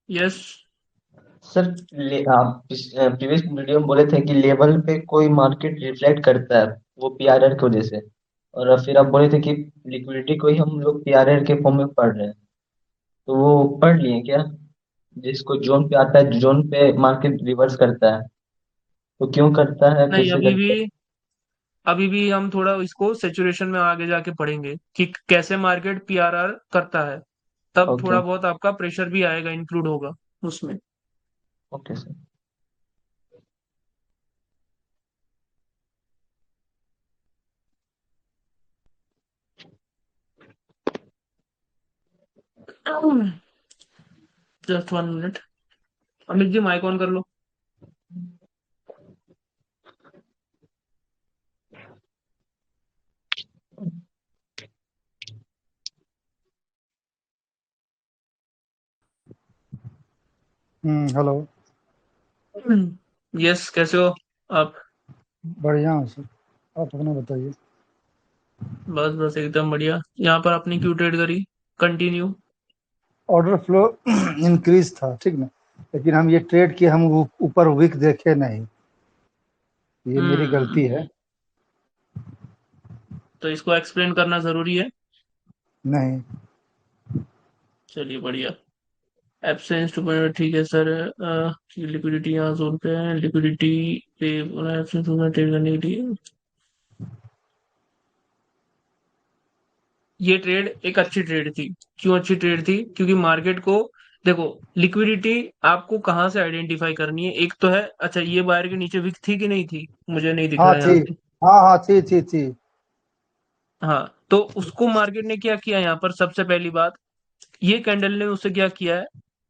Yes. Sir, आप प्रीवियस वीडियो में बोले थे कि लेवल पे कोई मार्केट रिफ्लेक्ट करता है वो पीआरआर की वजह से, और फिर आप बोले थे कि लिक्विडिटी को ही हम लोग पीआरआर के फॉर्म में पढ़ रहे हैं। तो वो पढ़ लिए क्या? जिसको जोन पे आता है, जोन पे मार्केट रिवर्स करता है, तो क्यों करता है, नहीं, कैसे करता है? अभी भी हम थोड़ा इसको सेचुरेशन में आगे जाके पढ़ेंगे कि कैसे मार्केट पीआरआर करता है। तब ओके। थोड़ा बहुत आपका प्रेशर भी आएगा, इंक्लूड होगा उसमें। Okay sir. Just 1 minute. Amit ji mike on कर लो। हेलो। यस, कैसे हो आप? बढ़िया हूँ सर, आप अपना बताइए। बस बस एकदम बढ़िया। यहाँ पर आपने क्यों ट्रेड करी? कंटिन्यू। ऑर्डर फ्लो इंक्रीज था, ठीक ना, लेकिन हम ये ट्रेड किए, हम ऊपर विक देखे नहीं, ये मेरी हम्म। गलती है। तो इसको एक्सप्लेन करना जरूरी है। नहीं। चलिए बढ़िया। एब्सेंस टू पॉइंट, ठीक है सर। लिक्विडिटी यहाँ जोन पे है, लिक्विडिटी पे एब्सेंस ट्रेड करने के लिए ये ट्रेड एक अच्छी ट्रेड थी। क्यों अच्छी ट्रेड थी? क्योंकि मार्केट को, देखो, लिक्विडिटी आपको कहाँ से आइडेंटिफाई करनी है? एक तो है, अच्छा ये बायर के नीचे विक थी कि नहीं थी? मुझे नहीं दिख हाँ रहा है थी। यहाँ से। हाँ हाँ, थी। हाँ, तो उसको मार्केट ने क्या किया यहाँ पर? सबसे पहली बात, ये कैंडल ने उसे क्या किया है?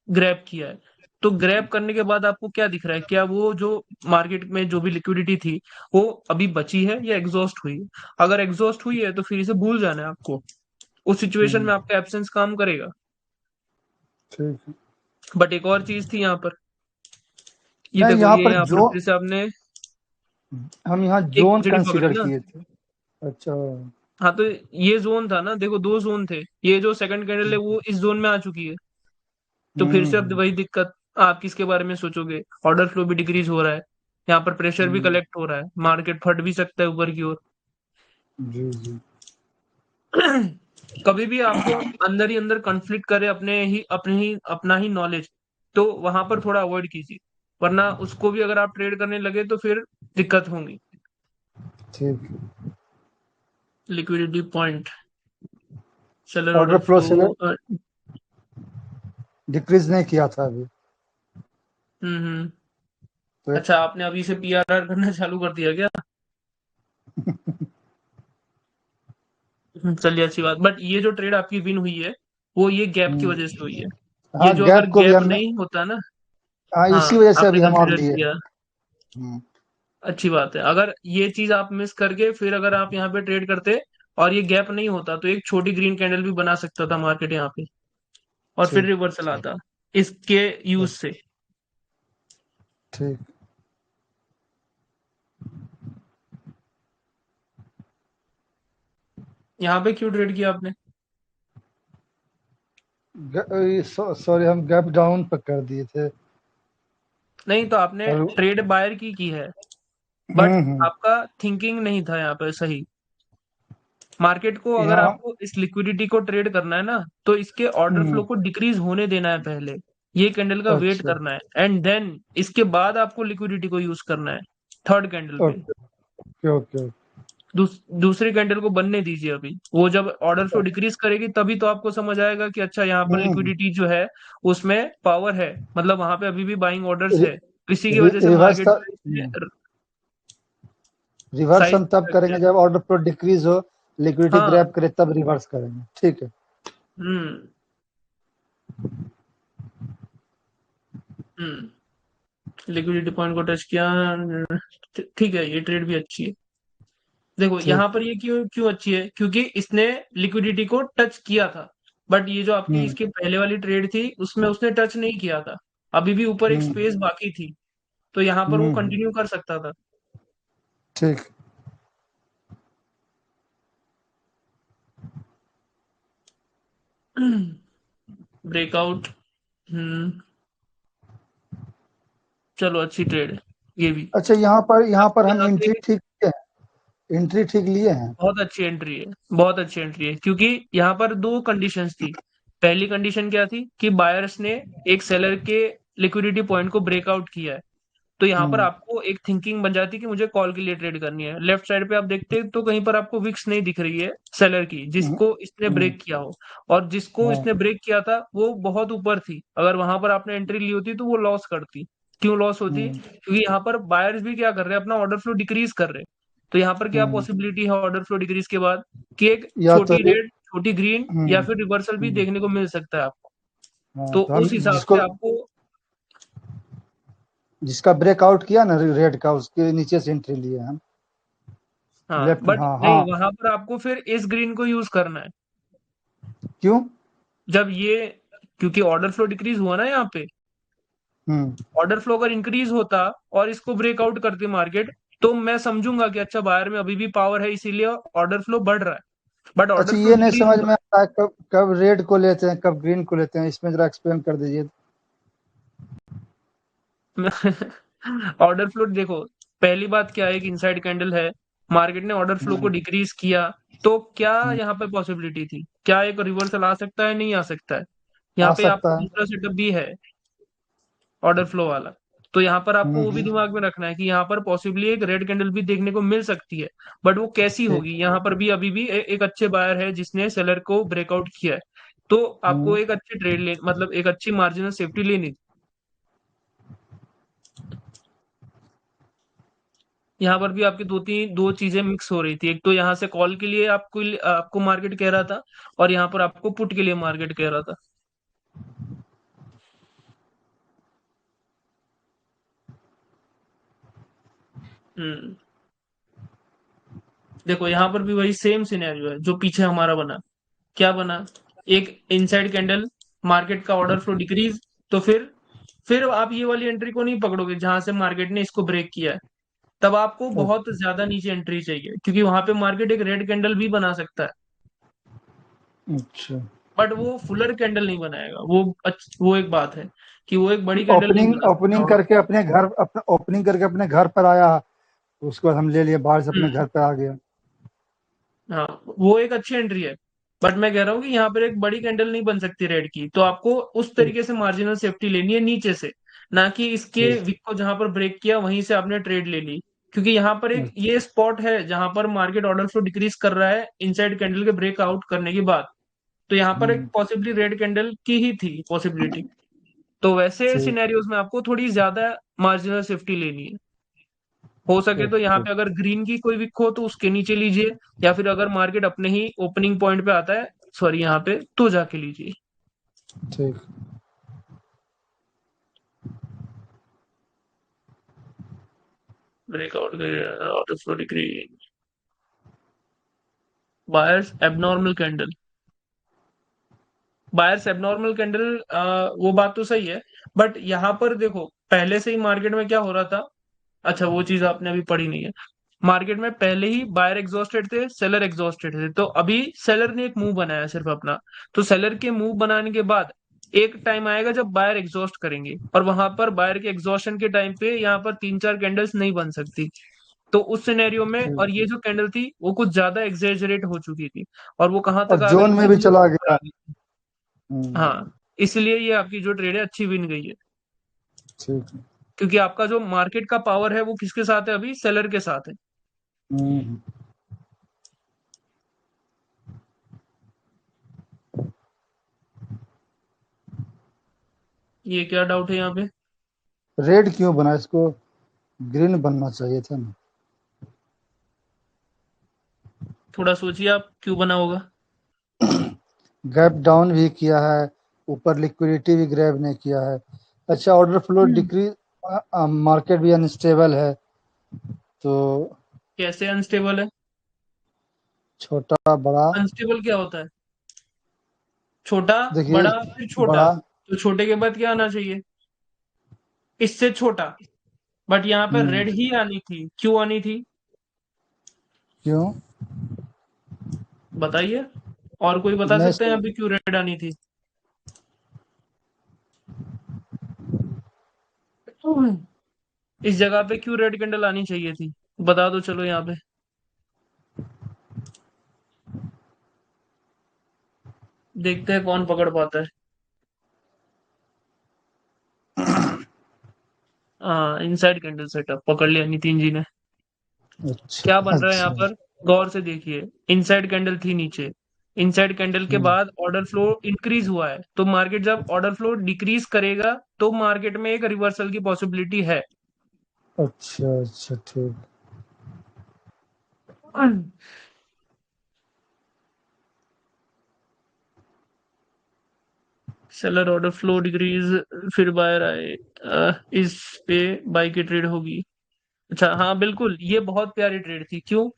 ग्रैब किया है। तो ग्रैब करने के बाद आपको क्या दिख रहा है? क्या वो जो मार्केट में जो भी लिक्विडिटी थी वो अभी बची है या एग्जॉस्ट हुई है? अगर एग्जॉस्ट हुई है तो फिर इसे भूल जाना है आपको। उस सिचुएशन हम्म, में आपका एब्सेंस काम करेगा। ठीक है। बट एक और चीज थी यहाँ पर, ये नहीं, देखो, यहाँ ये पर यहाँ पर जो फिर से आपने हम यहाँ एक जोन खिचड़ी पकड़ी कंसीडर ना। किए थे। अच्छा। हाँ, तो ये जोन था ना, देखो दो जोन थे, ये जो सेकंड कैंडल है वो इस जोन में आ चुकी है। तो फिर से अब हम्म वही दिक्कत, आप किसके बारे में सोचोगे? ऑर्डर फ्लो भी डिक्रीज हो रहा है, यहाँ पर प्रेशर भी हम्म, कलेक्ट हो रहा है, मार्केट फट भी सकता है ऊपर की ओर। जी जी कभी भी आपको अंदर ही अंदर कॉन्फ्लिक्ट करे अपना ही नॉलेज, तो वहां पर थोड़ा अवॉइड कीजिए, वरना उसको भी अगर आप ट्रेड करने लगे तो फिर दिक्कत होंगी। ठीक। Liquidity point, seller order order flow flow. से डिक्रीज नहीं किया था अभी, हम्म। तो अच्छा, आपने अभी से पीआरआर करना चालू कर दिया क्या? चलिए, अच्छी बात। बट ये जो ट्रेड आपकी विन हुई है, वो ये गैप की हम्म, वजह से हुई है। ये हाँ जो अगर गैप को भी गैप हमने, नहीं होता ना, हाँ हाँ, इसी वजह से आपने अभी हम और कंसिडर लिए। किया, हम्म, अच्छी बात है। अगर ये चीज आप मिस करके फिर अगर आप यहाँ पे ट्रेड करते और ये गैप नहीं होता, तो एक छोटी ग्रीन कैंडल भी बना सकता था मार्केट यहाँ पे, और फिर ठीक रिवर्सल आता इसके यूज से। ठीक। यहाँ पे क्यों ट्रेड किया आपने? सॉरी, हम गैप डाउन पर कर दिए थे। नहीं, तो आपने और ट्रेड बायर की है, बट हम्म, आपका थिंकिंग नहीं था यहाँ पे सही। मार्केट को अगर यहाँ आपको इस लिक्विडिटी को ट्रेड करना है ना, तो इसके ऑर्डर फ्लो हम्म, को डिक्रीज होने देना है पहले, ये कैंडल का वेट अच्छा, करना है, एंड देन इसके बाद आपको लिक्विडिटी को यूज करना है थर्ड कैंडल पे। Okay okay okay. दूसरी कैंडल को बनने दीजिए अभी, वो जब ऑर्डर फ्लो डिक्रीज करेगी तभी तो आपको समझ आएगा कि अच्छा, यहाँ पर हम्म, लिक्विडिटी जो है उसमें पावर है, मतलब वहां पे अभी भी बाइंग ऑर्डर्स रि, है। इसी की वजह से रिवर्स मार्केट तब, रिवर्स साइज हम तब किया। करेंगे जब ऑर्डर फ्लो डिक्रीज हो, लिक्विडिटी हाँ। ग्रैब करे, तब रिवर्स करेंगे, ठीक है। हम्म। लिक्विडिटी पॉइंट को टच किया, ठीक है, ये ट्रेड भी अच्छी है। देखो ठीक। यहाँ पर ये क्यों क्यों अच्छी है, क्योंकि इसने लिक्विडिटी को टच किया था, बट ये जो आपकी हम्म इसके पहले वाली ट्रेड थी उसमें उसने टच नहीं किया था, अभी भी ऊपर एक हम्म स्पेस बाकी थी, तो यहाँ पर वो हम्म, कंटिन्यू कर सकता था। ठीक। ब्रेकआउट। हम्म। चलो, अच्छी ट्रेड है ये भी। अच्छा, यहाँ पर हम आप एंट्री देखें, ठीक लिए हैं, एंट्री ठीक लिए हैं। बहुत अच्छी एंट्री है, बहुत अच्छी एंट्री है, क्योंकि यहाँ पर दो कंडीशंस थी। पहली कंडीशन क्या थी कि बायर्स ने एक सेलर के लिक्विडिटी पॉइंट को ब्रेकआउट किया है, तो यहाँ पर हम्म आपको एक थिंकिंग बन जाती है कि मुझे कॉल के लिए ट्रेड करनी है। लेफ्ट साइड पे आप देखते हैं तो कहीं पर आपको विक्स नहीं दिख रही है सेलर की, हम्म जिसको इसने हम्म, ब्रेक किया हो, और जिसको हाँ इसने ब्रेक किया था वो बहुत ऊपर थी। अगर वहां पर आपने एंट्री ली होती तो वो लॉस करती। क्यों लॉस होती? हम्म क्योंकि यहाँ पर बायर्स भी क्या कर रहे हैं, अपना ऑर्डर फ्लो डिक्रीज कर रहे हैं। तो यहाँ पर क्या हम्म, पॉसिबिलिटी है ऑर्डर फ्लो डिक्रीज के बाद, कि एक या तो छोटी रेड, छोटी ग्रीन, या हम्म फिर रिवर्सल भी हम्म, देखने को मिल सकता है आपको। हाँ तो तो हम उस हिसाब जिसको, से आपको, जिसका ब्रेकआउट किया ना रेड का, उसके नीचे से एंट्री लिए हम। हाँ, लेफ्ट में, बट हाँ नहीं, हाँ। वहां पर आपको फिर इस ग्रीन को यूज करना है क्यों? जब ये, क्योंकि ऑर्डर फ्लो डिक्रीज हुआ ना यहाँ पे। हम्म, ऑर्डर फ्लो अगर इंक्रीज होता और इसको ब्रेकआउट करती मार्केट, तो मैं समझूंगा कि अच्छा, बायर में अभी भी पावर है, इसीलिए ऑर्डर फ्लो बढ़ रहा है, बट ऑर्डर अच्छा फ्लो ये नहीं डिक्रीज समझ हुआ। में आता है, कब कब रेड को लेते हैं, कब ग्रीन को लेते हैं, इसमें जरा एक्सप्लेन कर दीजिए। ऑर्डर फ्लो देखो, पहली बात क्या है कि इनसाइड कैंडल है, मार्केट ने ऑर्डर फ्लो को हम्म डिक्रीज किया, तो क्या हम्म, यहाँ पे पॉसिबिलिटी थी, क्या एक रिवर्सल आ सकता है, नहीं आ सकता है? आ यहाँ पे आपको सकता है। दूसरा सेटअप भी है, ऑर्डर फ्लो वाला। तो यहाँ पर आपको वो भी हम्म, दिमाग में रखना है कि यहाँ पर पॉसिबली एक रेड कैंडल भी देखने को मिल सकती है, बट वो कैसी ठीक। होगी? यहाँ पर भी अभी भी एक अच्छे बायर है जिसने सेलर को ब्रेकआउट किया है, तो आपको हम्म, एक अच्छी ट्रेड ले, मतलब एक अच्छी मार्जिनल सेफ्टी लेनी थी। यहाँ पर भी आपकी दो चीजें मिक्स हो रही थी, एक तो यहाँ से कॉल के लिए आपको आपको मार्केट कह रहा था, और यहाँ पर आपको पुट के लिए मार्केट कह रहा था। हम्म। देखो यहाँ पर भी वही सेम सिनेरियो है जो पीछे हमारा बना। क्या बना? एक इनसाइड कैंडल, मार्केट का ऑर्डर फ्लो डिक्रीज, तो फिर आप ये वाली एंट्री को नहीं पकड़ोगे जहां से मार्केट ने इसको ब्रेक किया है। तब आपको बहुत ज्यादा नीचे एंट्री चाहिए, क्योंकि वहां पे मार्केट एक रेड कैंडल भी बना सकता है। अच्छा बट वो फुलर कैंडल नहीं बनाएगा। वो एक बात है कि वो एक बड़ी कैंडल नहीं ओपनिंग बना ओपनिंग सकता। करके अपने घर पर आया, उसके बाद हम ले लिए, बाहर से अपने हम्म। घर पे आ गया। हाँ, वो एक अच्छी एंट्री है। बट मैं कह रहा हूँ कि यहाँ पर एक बड़ी कैंडल नहीं बन सकती रेड की, तो आपको उस ठीक तरीके से मार्जिनल सेफ्टी लेनी है नीचे से, ना कि इसके ठीक। विक को जहां पर ब्रेक किया वहीं से आपने ट्रेड ले ली। क्योंकि यहाँ पर एक अच्छा ये स्पॉट है जहां पर मार्केट ऑर्डर फ्लो डिक्रीज कर रहा है इनसाइड कैंडल के ब्रेकआउट करने के बाद। तो यहाँ पर एक हम्म, पॉसिबली रेड कैंडल की ही थी पॉसिबिलिटी। तो वैसे ठीक सिनेरियोज में आपको थोड़ी ज्यादा मार्जिनल सेफ्टी लेनी है। हो सके तो यहाँ ओके। पे अगर ग्रीन की कोई विक हो तो उसके नीचे लीजिए, या फिर अगर मार्केट अपने ही ओपनिंग पॉइंट पे आता है, सॉरी यहाँ पे, तो जाके लीजिए। ठीक। Breakout order flow decree, buyers abnormal candle. Buyers abnormal candle, वो बात तो सही है। बट यहाँ पर देखो पहले से ही मार्केट में क्या हो रहा था। अच्छा, वो चीज आपने अभी पढ़ी नहीं है। मार्केट में पहले ही बायर एग्जॉस्टेड थे, सेलर एग्जॉस्टेड थे, तो अभी सेलर ने एक मूव बनाया सिर्फ अपना। तो सेलर के मूव बनाने के बाद एक टाइम आएगा जब बायर एग्जॉस्ट करेंगे, और वहां पर बायर के एग्जॉस्शन के टाइम पे यहाँ पर 3-4 कैंडल्स नहीं बन सकती। तो उस सिनेरियो में, ठीक। और ये जो कैंडल थी वो कुछ ज्यादा एग्जेजरेट हो चुकी थी, और वो कहां और तक आ गई जोन में थी, भी ये चला ऊपर गया। आ गई थी। हम्म, हाँ, इसलिए ये आपकी जो ट्रेड है अच्छी विन गई है। ठीक है। क्योंकि आपका जो मार्केट का पावर है वो किसके साथ है, अभी सेलर के साथ है। हम्म, ये क्या डाउट है यहाँ पे? रेड क्यों बना, इसको ग्रीन बनना चाहिए था ना। थोड़ा सोचिए आप क्यों बना होगा। गैप डाउन भी किया है, ऊपर लिक्विडिटी भी ग्रैब नहीं किया है। अच्छा, ऑर्डर फ्लो डिक्रीज, मार्केट भी अनस्टेबल है, तो कैसे अनस्टेबल है? छोटा बड़ा। अनस्टेबल क्या होता है? छोटा, देखिए, बड़ा, फिर छोटा। बड़ा। तो छोटे के बाद क्या आना चाहिए? इससे छोटा। बट यहाँ पर हम्म, रेड ही आनी थी, क्यों आनी थी? क्यों? बताइए। और कोई बता नहीं सकता है सर, यहाँ पे क्यों रेड आनी थी? इस जगह पे क्यों रेड कैंडल आनी चाहिए थी? बता दो चलो यहाँ पे। देखते हैं कौन पकड़ पाता है। हाँ, इनसाइड कैंडल सेटअप पकड़ लिया नितिन जी ने। क्या अच्छा बन रहा है यहाँ अच्छा। पर? गौर से देखिए। इनसाइड कैंडल थी नीचे, इनसाइड कैंडल के हम्म, बाद ऑर्डर फ्लो इंक्रीज हुआ है, तो मार्केट जब ऑर्डर फ्लो डिक्रीज करेगा तो मार्केट में एक रिवर्सल की पॉसिबिलिटी है। अच्छा अच्छा, ठीक। सेलर ऑर्डर फ्लो डिक्रीज, फिर बायर आए, इस पे बाई की ट्रेड होगी। अच्छा हाँ बिल्कुल, ये बहुत प्यारी ट्रेड थी। क्यों?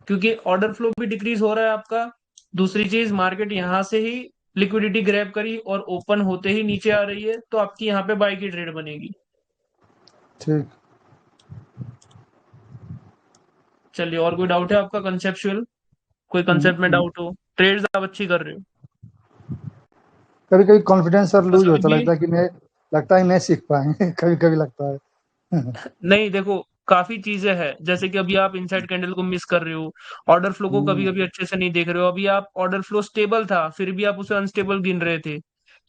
क्योंकि ऑर्डर फ्लो भी डिक्रीज हो रहा है आपका। दूसरी चीज, मार्केट यहां से ही लिक्विडिटी ग्रैब करी और ओपन होते ही नीचे आ रही है, तो आपकी यहाँ पे बाई की ट्रेड बनेगी। ठीक। चलिए, और कोई डाउट है आपका कंसेप्चुअल? कोई हम्म, कंसेप्ट में डाउट हो? ट्रेड्स आप अच्छी कर रहे हो। कभी कभी कॉन्फिडेंस सर बस लूज अभी होता, भी, लगता है नहीं सीख पाएंगे कभी कभी लगता है। नहीं देखो, काफी चीजें हैं, जैसे कि अभी आप इनसाइड कैंडल को मिस कर रहे हो, ऑर्डर फ्लो को कभी हम्म, कभी अच्छे से नहीं देख रहे हो। अभी आप ऑर्डर फ्लो स्टेबल था फिर भी आप उसे अनस्टेबल गिन रहे थे,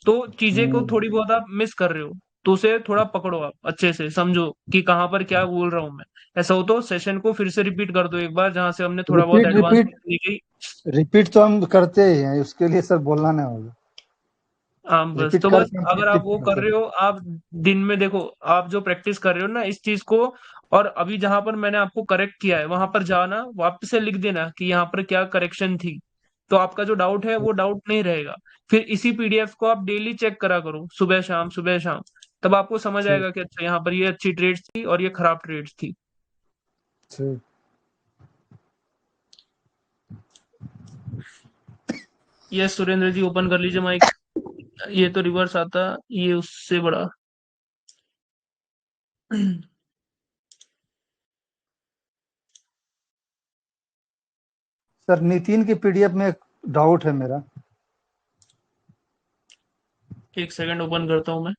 तो चीजें को हम्म, थोड़ी बहुत आप मिस कर रहे हो। तो उसे थोड़ा पकड़ो, आप अच्छे से समझो कि कहाँ पर क्या बोल रहा हूँ मैं। ऐसा हो तो सेशन को फिर से रिपीट कर दो एक बार, जहां से हमने थोड़ा बहुत रिपीट एडवांस रिपीट टेक्निक की। रिपीट तो हम करते ही हैं, उसके लिए सर बोलना नहीं होगा। हाँ बस, रिपीट तो बस करके हम अगर आप प्रैक्टिस वो कर करते रहे हो, आप दिन में देखो, आप जो प्रैक्टिस कर रहे हो ना इस चीज को, और अभी जहां पर मैंने आपको करेक्ट किया है वहां पर जाना, वापस से लिख देना कि यहाँ पर क्या करेक्शन थी। तो आपका जो डाउट है हैं। वो डाउट नहीं रहेगा। फिर इसी पीडीएफ को आप डेली चेक करा करो, सुबह शाम सुबह शाम। तब आपको समझ ठीक आएगा कि अच्छा यहाँ पर ये अच्छी ट्रेड्स थी और ये खराब ट्रेड्स थी। ठीक। ये सुरेंद्र जी ओपन कर लीजिए माइक। ये तो रिवर्स आता, ये उससे बड़ा। सर, नितिन की पीडीएफ में एक डाउट है मेरा। एक सेकंड ओपन करता हूँ मैं।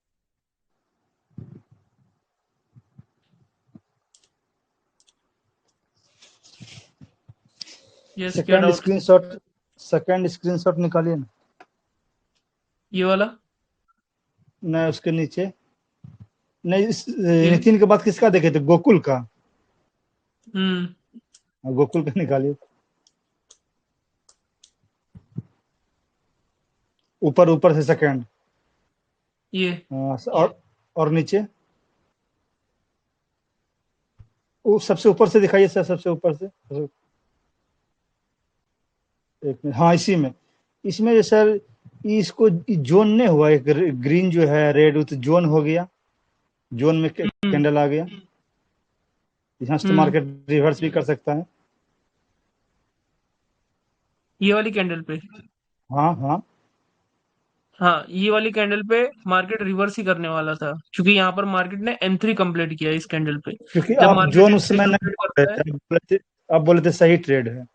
यस, क्या सेकंड डाउट? स्क्रीनशॉट निकालिए ना। ये वाला? नहीं, उसके नीचे नहीं। ये? नितिन के बाद किसका देखे थे? गोकुल का। हम्म। हाँ, गोकुल का निकालिए। ऊपर ऊपर से सेकंड। ये? और नीचे वो सबसे ऊपर से दिखाइए सर, सबसे ऊपर से। एक मिनट, हाँ इसी में। इसमें जो सर, इसको जोन नहीं हुआ, एक ग्रीन जो है रेड, तो जोन हो गया। जोन में हम्म। कैंडल आ गया। यहाँ से तो हम्म। मार्केट रिवर्स भी कर सकता है। ये वाली कैंडल पे? हाँ हाँ। हाँ, ये वाली कैंडल पे मार्केट रिवर्स ही करने वाला था, क्योंकि यहाँ पर मार्केट ने M3 कंप्लीट किया इस कैंडल पे। क्योंकि जब आप मार्केट जोन उस M3 समय नहीं कंप्लीट बोल रहे करता है, थे, आप बोले थे सही ट्रेड है।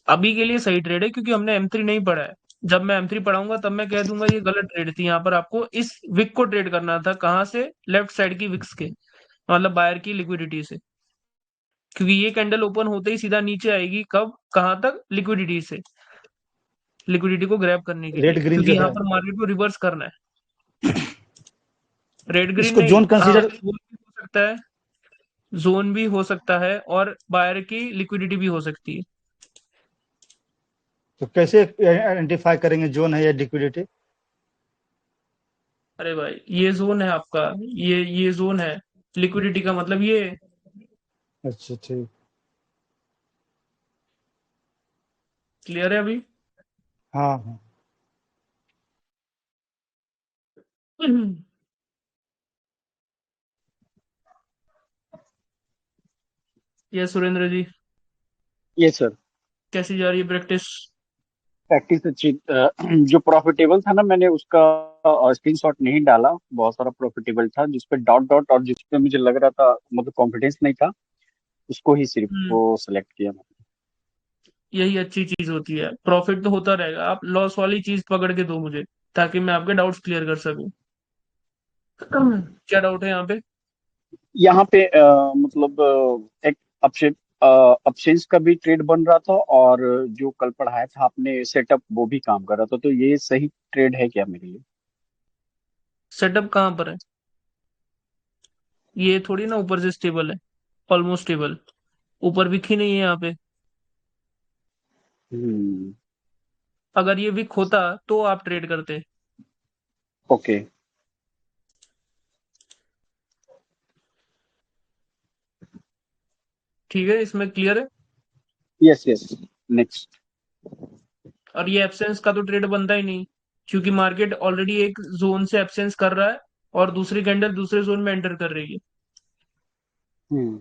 अभी के लिए सही ट्रेड है क्योंकि हमने M3 नहीं पढ़ा है। जब मैं M3 पढ़ाऊंगा तब मैं कह दूंगा ये गलत ट्रेड थी। यहाँ पर आपको इस विक को ट्रेड करना था, कहाँ से? लेफ्ट साइड की विक्स के, मतलब बायर की लिक्विडिटी से। क्योंकि ये कैंडल ओपन होते ही सीधा नीचे आएगी, कब कहाँ तक? लिक्विडिटी से, लिक्विडिटी को ग्रैब करने के लिए, रेड ग्रीन क्योंकि जो यहाँ है, पर मार्केट को रिवर्स करना है। रेड ग्रीन इसको नहीं, जोन हाँ, कंसीडर। जोन भी हो सकता है, जोन भी हो सकता है, और बायर की लिक्विडिटी भी हो सकती है। तो कैसे आइडेंटिफाई करेंगे जोन है या लिक्विडिटी? अरे भाई, ये जोन है आपका, ये जोन है। लिक्विडिटी का मतलब ये है। अच्छा ठीक। क्लियर है अभी? हाँ हाँ। ये सुरेंद्र जी, ये सर। कैसी जा रही है प्रैक्टिस? प्रैक्टिस अच्छी। जो प्रॉफिटेबल था ना, मैंने उसका स्क्रीनशॉट नहीं डाला। बहुत सारा प्रॉफिटेबल था जिसपे डॉट डॉट, और जिसपे मुझे लग रहा था मतलब कॉन्फिडेंस नहीं था, उसको ही सिर्फ हम्म। वो सेलेक्ट किया मैंने। यही अच्छी चीज होती है, प्रॉफिट तो होता रहेगा, आप लॉस वाली चीज पकड़ के दो मुझे, ताकि मैं आपके डाउट्स क्लियर कर सकूं। क्या डाउट है यहाँ पे? यहाँ पे मतलब एक अपशेप अपशेंस का भी ट्रेड बन रहा था, और जो कल पढ़ाया था आपने सेटअप, वो भी काम कर रहा था। तो ये सही ट्रेड है क्या मेरे लिए? सेटअप कहाँ पर है? ये थोड़ी ना ऊपर से स्टेबल है, ऑलमोस्ट स्टेबल। ऊपर विक ही नहीं है यहाँ पे। हम्म। अगर ये विक होता तो आप ट्रेड करते। ओके। ठीक है, इसमें क्लियर है। Yes yes. नेक्स्ट। और ये एब्सेंस का तो ट्रेड बनता ही नहीं, क्योंकि मार्केट ऑलरेडी एक जोन से एब्सेंस कर रहा है, और दूसरी कैंडल दूसरे जोन में एंटर कर रही है। हम्म।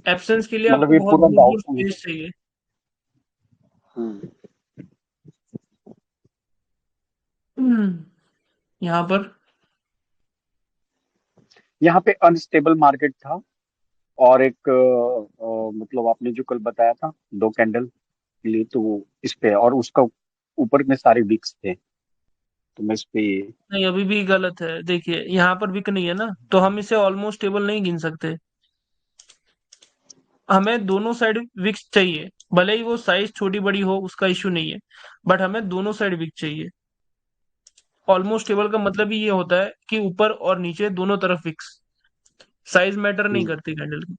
एब्सेंस के लिए मतलब आपको ये बहुत पूरा दूर दूर डाउट। स्पेस चाहिए। हम्म। यहाँ पर यहाँ पे अनस्टेबल मार्केट था, और एक मतलब आपने जो कल बताया था, दो कैंडल के लिए, तो वो इस पे, और उसका ऊपर में सारे विक्स थे, तो मैं इस पे। नहीं, अभी भी गलत है। देखिए, यहाँ पर विक नहीं है ना, तो हम इसे ऑलमोस्ट स्टेबल नहीं गिन सकते। हमें दोनों साइड विक्स चाहिए, भले ही वो साइज छोटी बड़ी हो, उसका इश्यू नहीं है, बट हमें दोनों साइड विक चाहिए। ऑलमोस्ट स्टेबल का मतलब ही ये होता है कि ऊपर और नीचे दोनों तरफ विक्स। साइज मैटर नहीं करती कैंडल की।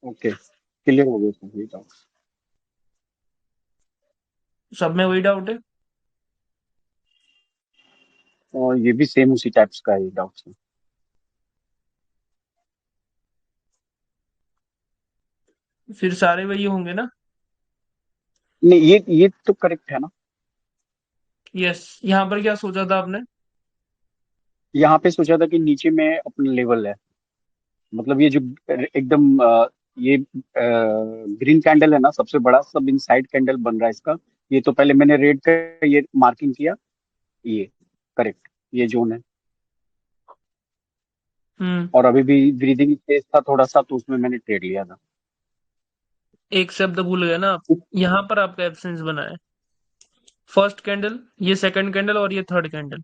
ओके, क्लियर हो गया सर, ये डाउट। सब में वही डाउट है? और ये भी सेम उसी टाइप्स का है डाउट है। फिर सारे वही होंगे ना? नहीं, ये तो करेक्ट है ना। यस। यहाँ पर क्या सोचा था आपने? यहाँ पे सोचा था कि नीचे में अपना लेवल है, मतलब ये जो एकदम ये ग्रीन कैंडल है ना, सबसे बड़ा सब इनसाइड कैंडल बन रहा है इसका। ये तो पहले मैंने रेड का ये मार्किंग किया, ये करेक्ट, ये जोन है। हम्म। और अभी भी ब्रीदिंग स्पेस था थोड़ा सा, तो उसमें मैंने ट्रेड लिया था। एक शब्द भूल गए ना आप, यहाँ पर आपका एब्सेंस बना है। फर्स्ट कैंडल, ये सेकंड कैंडल और ये थर्ड कैंडल,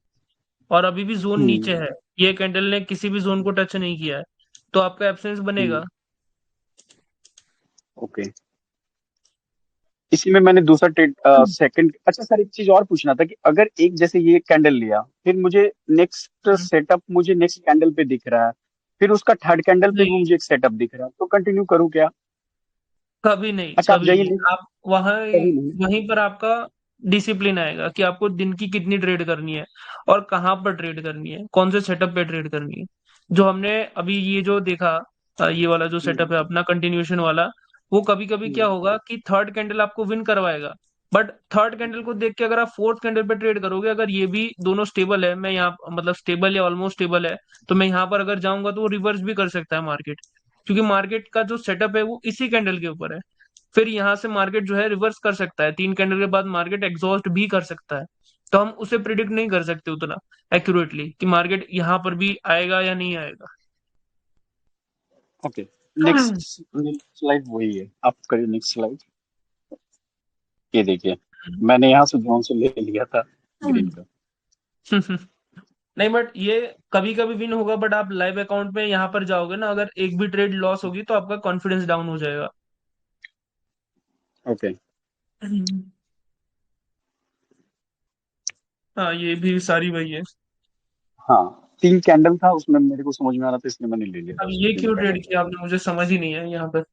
और अभी भी जोन नीचे हम्म। है। ये कैंडल ने किसी भी जोन को टच नहीं किया है, तो आपका एब्सेंस बनेगा। ओके। इसी में मैंने दूसरा ट्रेड सेकंड। अच्छा सर, एक चीज और पूछना था कि अगर एक जैसे ये कैंडल लिया, फिर मुझे नेक्स्ट हम्म, सेटअप मुझे नेक्स्ट कैंडल पे दिख रहा है, फिर उसका थर्ड कैंडल पे भी नहीं, मुझे एक सेटअप दिख रहा है, तो कंटिन्यू करूँ क्या? कभी नहीं, अच्छा आप कभी जाइए नहीं। नेक्स्ट। आप वहां, कभी नहीं। वहीं पर आपका डिसिप्लिन आएगा कि आपको दिन की कितनी ट्रेड करनी है, और कहाँ पर ट्रेड करनी है, कौन से सेटअप पे ट्रेड करनी है। जो हमने अभी ये जो देखा, ये वाला जो सेटअप हम्म। है अपना कंटिन्यूएशन वाला, वो कभी कभी क्या हम्म। होगा कि थर्ड कैंडल आपको विन करवाएगा, बट थर्ड कैंडल को देख के अगर आप फोर्थ कैंडल पे ट्रेड करोगे, अगर ये भी दोनों स्टेबल है, मैं यहाँ मतलब स्टेबल या ऑलमोस्ट स्टेबल है, तो मैं यहाँ पर अगर जाऊंगा तो वो रिवर्स भी कर सकता है मार्केट, क्योंकि मार्केट का जो सेटअप है वो इसी कैंडल के ऊपर है। फिर यहाँ से मार्केट जो है रिवर्स कर सकता है, 3 कैंडल के बाद मार्केट एग्जॉस्ट भी कर सकता है। तो हम उसे प्रिडिक्ट नहीं कर सकते उतना एक्यूरेटली कि मार्केट यहाँ पर भी आएगा या नहीं आएगा। ओके। नेक्स्ट नेक्स्ट स्लाइड वही है, आप करिए नेक्स्ट स्लाइड। ये देखिए, मैंने यहाँ से जोन से ले लिया था ग्रीन का। नहीं, बट ये कभी कभी विन होगा, बट आप लाइव अकाउंट में यहाँ पर जाओगे ना, अगर एक भी ट्रेड लॉस होगी तो आपका कॉन्फिडेंस डाउन हो जाएगा। ओके। हाँ, ये भी सारी वही है। हाँ, 3 कैंडल था उसमें, मेरे को समझ में आ रहा था इसलिए मैंने ले लिया अब था ये ग्रीन क्यों ट्रेड कैंडल। किया आपने, मुझे समझ ही नहीं है यहाँ पर।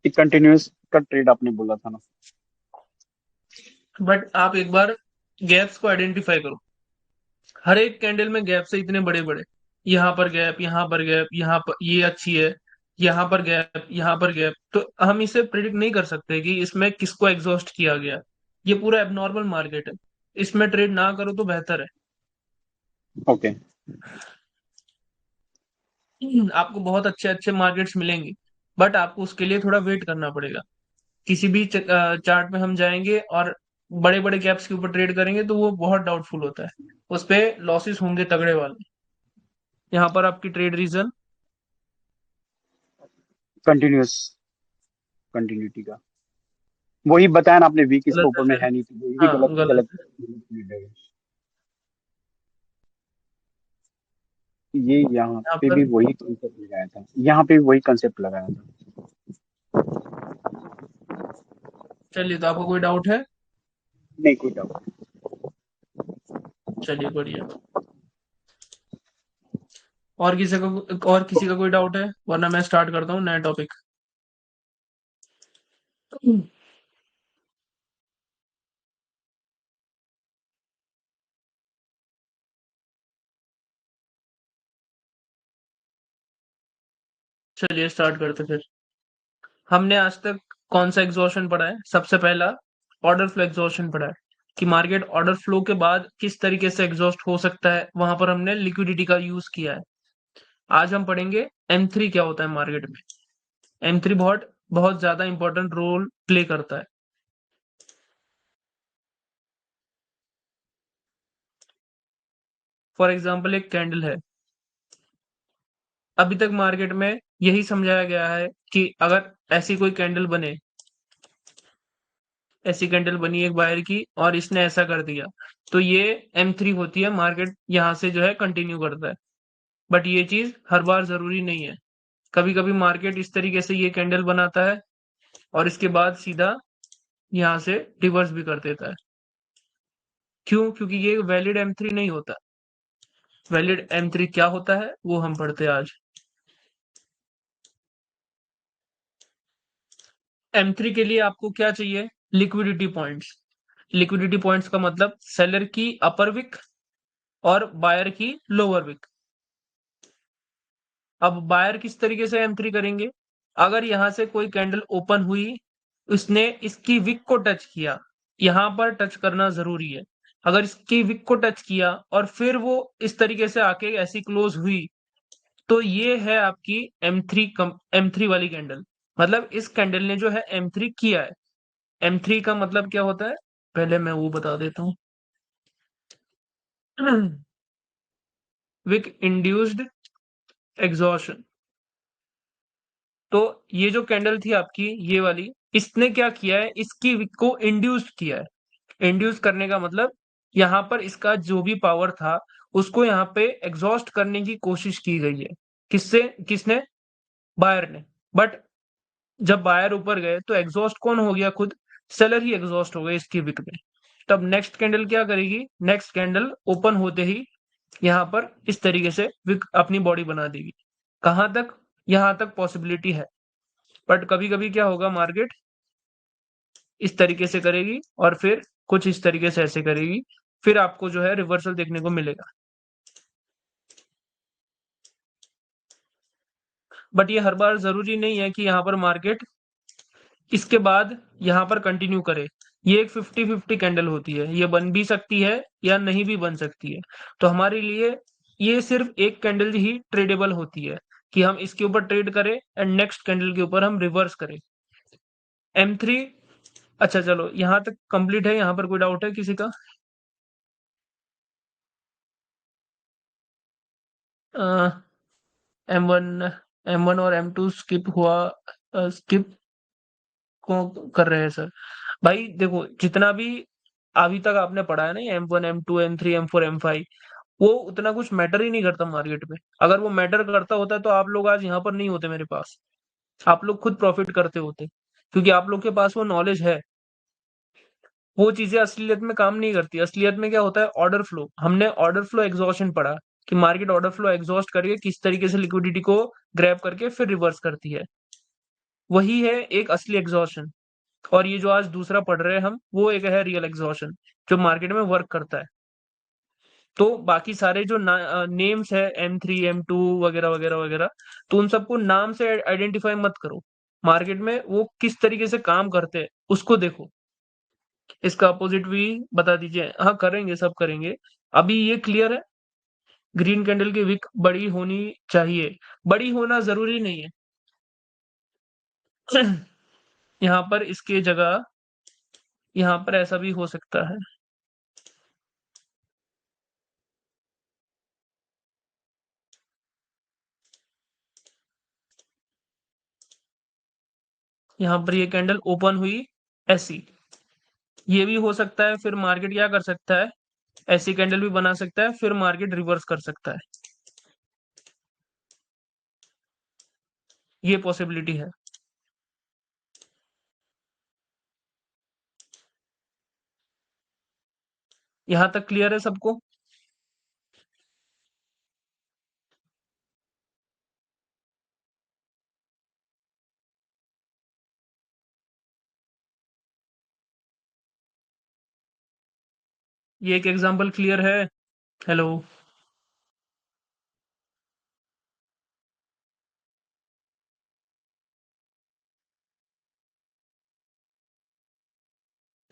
एक कंटिन्यूअस का ट्रेड आपने बोला था ना। बट आप एक बार गैप्स को आइडेंटिफाई करो। हर एक कैंडल में गैप से इतने बड़े बड़े, यहाँ पर गैप, यहाँ पर गैप, यहाँ पर ये अच्छी है, यहाँ पर गैप, यहाँ पर गैप, तो हम इसे प्रिडिक्ट नहीं कर सकते कि इसमें किसको एग्जॉस्ट किया गया। ये पूरा एबनॉर्मल मार्केट है, इसमें ट्रेड ना करो तो बेहतर है। ओके। आपको बहुत अच्छे अच्छे मार्केट्स मिलेंगे, बट आपको उसके लिए थोड़ा वेट करना पड़ेगा। किसी भी चार्ट में हम जाएंगे और बड़े बड़े गैप्स के ऊपर ट्रेड करेंगे तो वो बहुत डाउटफुल होता है, उस पे लॉसेस होंगे तगड़े वाले। यहाँ पर आपकी ट्रेड रीजन, कंटिन्यूअस कंटिन्यूटी का वही बताया ना आपने, वीक इसके गलत ऊपर है में फिर। है नहीं, तो वही भी हाँ, गलत गलत गलत है। गलत lead है। ये यहाँ यहाँ पे पर भी वही कंसेप्ट लगाया था, यहाँ पे भी वही कंसेप्ट लगाया था। चलिए, तो आपको कोई डाउट है? नहीं, कोई डाउट। चलिए, बढ़िया। और किसी का कोई डाउट है, वरना मैं स्टार्ट करता हूँ नया टॉपिक। चलिए स्टार्ट करते फिर। हमने आज तक कौन सा एग्जॉशन पढ़ा है? सबसे पहला ऑर्डर फ्लो एग्जॉशन पढ़ा है, कि मार्केट ऑर्डर फ्लो के बाद किस तरीके से एग्जॉस्ट हो सकता है, वहां पर हमने लिक्विडिटी का यूज किया है। आज हम पढ़ेंगे M3 क्या होता है मार्केट में। M3 बहुत बहुत ज्यादा इंपॉर्टेंट रोल प्ले करता है। फॉर एग्जाम्पल, एक कैंडल है, अभी तक मार्केट में यही समझाया गया है कि अगर ऐसी कोई कैंडल बने, ऐसी कैंडल बनी एक बायर की और इसने ऐसा कर दिया, तो ये M3 होती है, मार्केट यहाँ से जो है कंटिन्यू करता है। बट ये चीज हर बार जरूरी नहीं है, कभी कभी मार्केट इस तरीके से ये कैंडल बनाता है और इसके बाद सीधा यहाँ से रिवर्स भी कर देता है। क्यों? क्योंकि ये वैलिड M3 नहीं होता। वैलिड M3 क्या होता है वो हम पढ़ते हैं आज। M3 के लिए आपको क्या चाहिए? Liquidity points. लिक्विडिटी पॉइंट्स का मतलब सेलर की अपर विक और बायर की लोअर विक। अब बायर किस तरीके से M3 करेंगे? अगर यहां से कोई कैंडल ओपन हुई, उसने इसकी विक को टच किया, यहां पर टच करना जरूरी है। अगर इसकी विक को टच किया और फिर वो इस तरीके से आके ऐसी क्लोज हुई, तो ये है आपकी M3 वाली कैंडल। मतलब इस कैंडल ने जो है M3 किया है। M3 का मतलब क्या होता है, पहले मैं वो बता देता हूँ। Wick induced exhaustion. तो ये जो कैंडल थी आपकी, ये वाली, इसने क्या किया है, इसकी विक को इंड्यूस्ड किया है। इंड्यूस करने का मतलब यहाँ पर इसका जो भी पावर था उसको यहाँ पे एग्जॉस्ट करने की कोशिश की गई है। किससे? किसने? बायर ने। बट जब बायर ऊपर गए तो एग्जॉस्ट कौन हो गया? खुद सेलर ही एग्जॉस्ट हो गए इसकी विक में। तब नेक्स्ट कैंडल क्या करेगी? नेक्स्ट कैंडल ओपन होते ही यहाँ पर इस तरीके से विक अपनी बॉडी बना देगी। कहां तक? यहाँ तक पॉसिबिलिटी है। बट कभी कभी क्या होगा, मार्केट इस तरीके से करेगी और फिर कुछ इस तरीके से ऐसे करेगी, फिर आपको जो है रिवर्सल देखने को मिलेगा। बट ये हर बार जरूरी नहीं है कि यहाँ पर मार्केट इसके बाद यहाँ पर कंटिन्यू करे। ये एक 50-50 कैंडल होती है, ये बन भी सकती है या नहीं भी बन सकती है। तो हमारे लिए ये सिर्फ एक कैंडल ही ट्रेडेबल होती है कि हम इसके ऊपर ट्रेड करें एंड नेक्स्ट कैंडल के ऊपर हम रिवर्स करें। M3, अच्छा चलो यहाँ तक कंप्लीट है। यहाँ पर कोई डाउट है किसी का? M1 M1 और M2 स्किप हुआ, स्किप को कर रहे हैं सर। भाई देखो, जितना भी अभी तक आपने पढ़ा है ना, M1 M2 M3 M4 M5, वो उतना कुछ मैटर ही नहीं करता मार्केट में। अगर वो मैटर करता होता तो आप लोग आज यहाँ पर नहीं होते मेरे पास, आप लोग खुद प्रॉफिट करते होते, क्योंकि आप लोग के पास वो नॉलेज है। वो चीजें असलियत में काम नहीं करती। असलियत में क्या होता है? Order flow. हमने ऑर्डर फ्लो एग्जॉशन पढ़ा कि मार्केट ऑर्डर फ्लो एग्जॉस्ट करके किस तरीके से लिक्विडिटी को ग्रैब करके फिर रिवर्स करती है। वही है एक असली एग्जॉशन। और ये जो आज दूसरा पढ़ रहे हैं हम, वो एक है रियल एग्जॉशन जो मार्केट में वर्क करता है। तो बाकी सारे जो नेम्स है M3 M2 वगैरह वगैरह वगैरह, तो उन सबको नाम से आइडेंटिफाई मत करो। मार्केट में वो किस तरीके से काम करते हैं उसको देखो। इसका अपोजिट भी बता दीजिए। हाँ करेंगे, सब करेंगे। अभी ये क्लियर है, ग्रीन कैंडल की विक बड़ी होनी चाहिए। बड़ी होना जरूरी नहीं है। यहाँ पर इसके जगह यहाँ पर ऐसा भी हो सकता है। यहाँ पर ये कैंडल ओपन हुई ऐसी, ये भी हो सकता है। फिर मार्केट क्या कर सकता है? ऐसी कैंडल भी बना सकता है, फिर मार्केट रिवर्स कर सकता है। ये पॉसिबिलिटी है। यहां तक क्लियर है सबको? ये एक एग्जांपल क्लियर है? हेलो?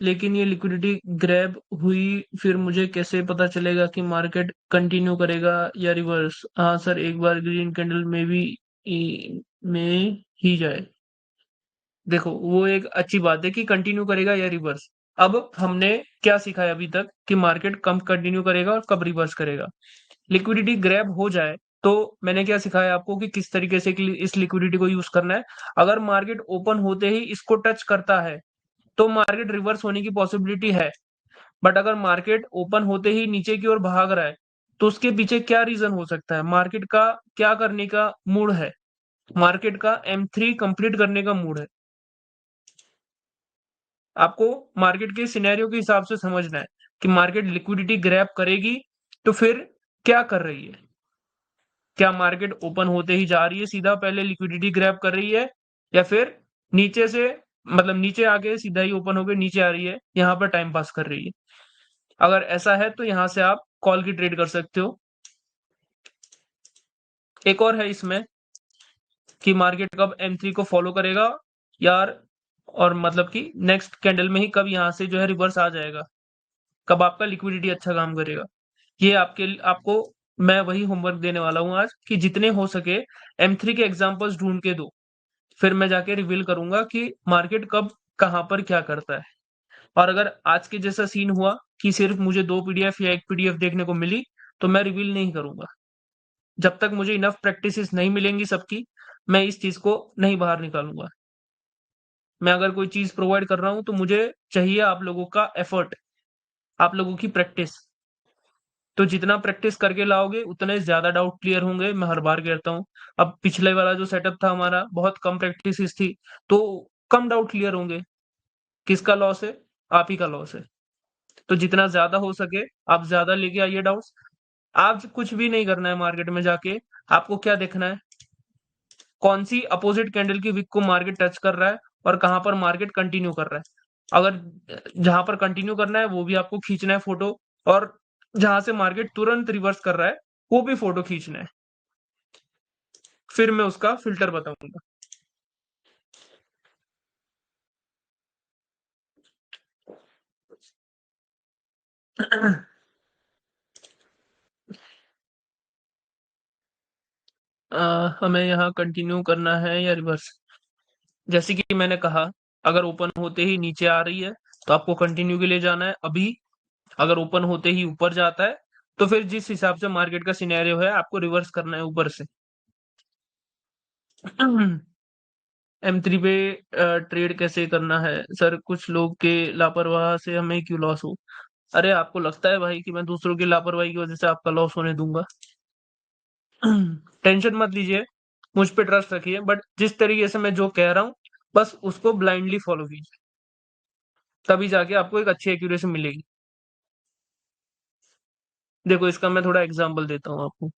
लेकिन ये लिक्विडिटी ग्रैब हुई, फिर मुझे कैसे पता चलेगा कि मार्केट कंटिन्यू करेगा या रिवर्स? हाँ सर, एक बार ग्रीन कैंडल में भी में ही जाए। देखो वो एक अच्छी बात है कि कंटिन्यू करेगा या रिवर्स। अब हमने क्या सीखा है अभी तक कि मार्केट कब कंटिन्यू करेगा और कब रिवर्स करेगा। लिक्विडिटी ग्रैब हो जाए तो मैंने क्या सिखाया आपको कि किस तरीके से इस लिक्विडिटी को यूज करना है। अगर मार्केट ओपन होते ही इसको टच करता है तो मार्केट रिवर्स होने की पॉसिबिलिटी है। बट अगर मार्केट ओपन होते ही नीचे की ओर भाग रहा है तो उसके पीछे क्या रीजन हो सकता है? मार्केट का क्या करने का मूड है? मार्केट का M3 कंप्लीट करने का मूड है। आपको मार्केट के सिनेरियो के हिसाब से समझना है कि मार्केट लिक्विडिटी ग्रैब करेगी तो फिर क्या कर रही है। क्या मार्केट ओपन होते ही जा रही है सीधा पहले लिक्विडिटी ग्रैब कर रही है, या फिर नीचे से मतलब नीचे आके सीधा ही ओपन होकर नीचे आ रही है, यहाँ पर टाइम पास कर रही है? अगर ऐसा है तो यहाँ से आप कॉल की ट्रेड कर सकते हो। एक और है इसमें कि मार्केट कब M3 को फॉलो करेगा यार, और मतलब कि नेक्स्ट कैंडल में ही कब यहाँ से जो है रिवर्स आ जाएगा, कब आपका लिक्विडिटी अच्छा काम करेगा। ये आपको मैं वही होमवर्क देने वाला हूँ आज कि जितने हो सके M3 के एग्जांपल्स ढूंढ के दो, फिर मैं जाके रिवील करूंगा कि मार्केट कब कहाँ पर क्या करता है। और अगर आज के जैसा सीन हुआ कि सिर्फ मुझे 2 PDF या 1 PDF देखने को मिली तो मैं रिवील नहीं करूंगा। जब तक मुझे इनफ प्रैक्टिसेस नहीं मिलेंगी सबकी, मैं इस चीज को नहीं बाहर निकालूंगा। मैं अगर कोई चीज प्रोवाइड कर रहा हूं तो मुझे चाहिए आप लोगों का एफर्ट, आप लोगों की प्रैक्टिस। तो जितना प्रैक्टिस करके लाओगे उतने ज्यादा डाउट क्लियर होंगे, मैं हर बार कहता हूँ। अब पिछले वाला जो सेटअप था हमारा, बहुत कम प्रैक्टिस थी, तो कम डाउट क्लियर होंगे। किसका लॉस है? आप ही का लॉस है। तो जितना ज्यादा हो सके आप ज्यादा लेके आइए डाउट्स। आप कुछ भी नहीं करना है मार्केट में जाके, आपको क्या देखना है, कौन सी अपोजिट कैंडल की विक को मार्केट टच कर रहा है और कहां पर मार्केट कंटिन्यू कर रहा है। अगर जहां पर कंटिन्यू करना है वो भी आपको खींचना है फोटो, और जहां से मार्केट तुरंत रिवर्स कर रहा है वो भी फोटो खींचना है। फिर मैं उसका फिल्टर बताऊंगा। हमें यहाँ कंटिन्यू करना है या रिवर्स। जैसे कि मैंने कहा, अगर ओपन होते ही नीचे आ रही है तो आपको कंटिन्यू के लिए जाना है अभी। अगर ओपन होते ही ऊपर जाता है तो फिर जिस हिसाब से मार्केट का सिनेरियो है आपको रिवर्स करना है ऊपर से। M3 पे ट्रेड कैसे करना है सर? कुछ लोग के लापरवाह से हमें क्यों लॉस हो? अरे आपको लगता है भाई कि मैं दूसरों की लापरवाही की वजह से आपका लॉस होने दूंगा? टेंशन मत लीजिए, मुझ पे ट्रस्ट रखिए, बट जिस तरीके से मैं जो कह रहा हूँ बस उसको ब्लाइंडली फॉलो कीजिए, तभी जाके आपको एक अच्छी एक्यूरेसी मिलेगी। देखो इसका मैं थोड़ा एग्जांपल देता हूँ आपको।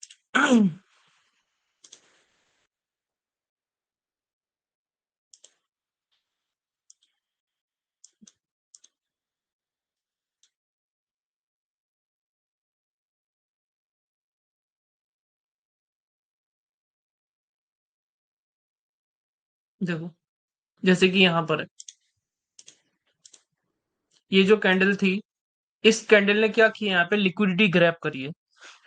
देखो जैसे कि यहाँ पर है, ये जो कैंडल थी, इस कैंडल ने क्या किया, यहाँ पे लिक्विडिटी ग्रैब करी है।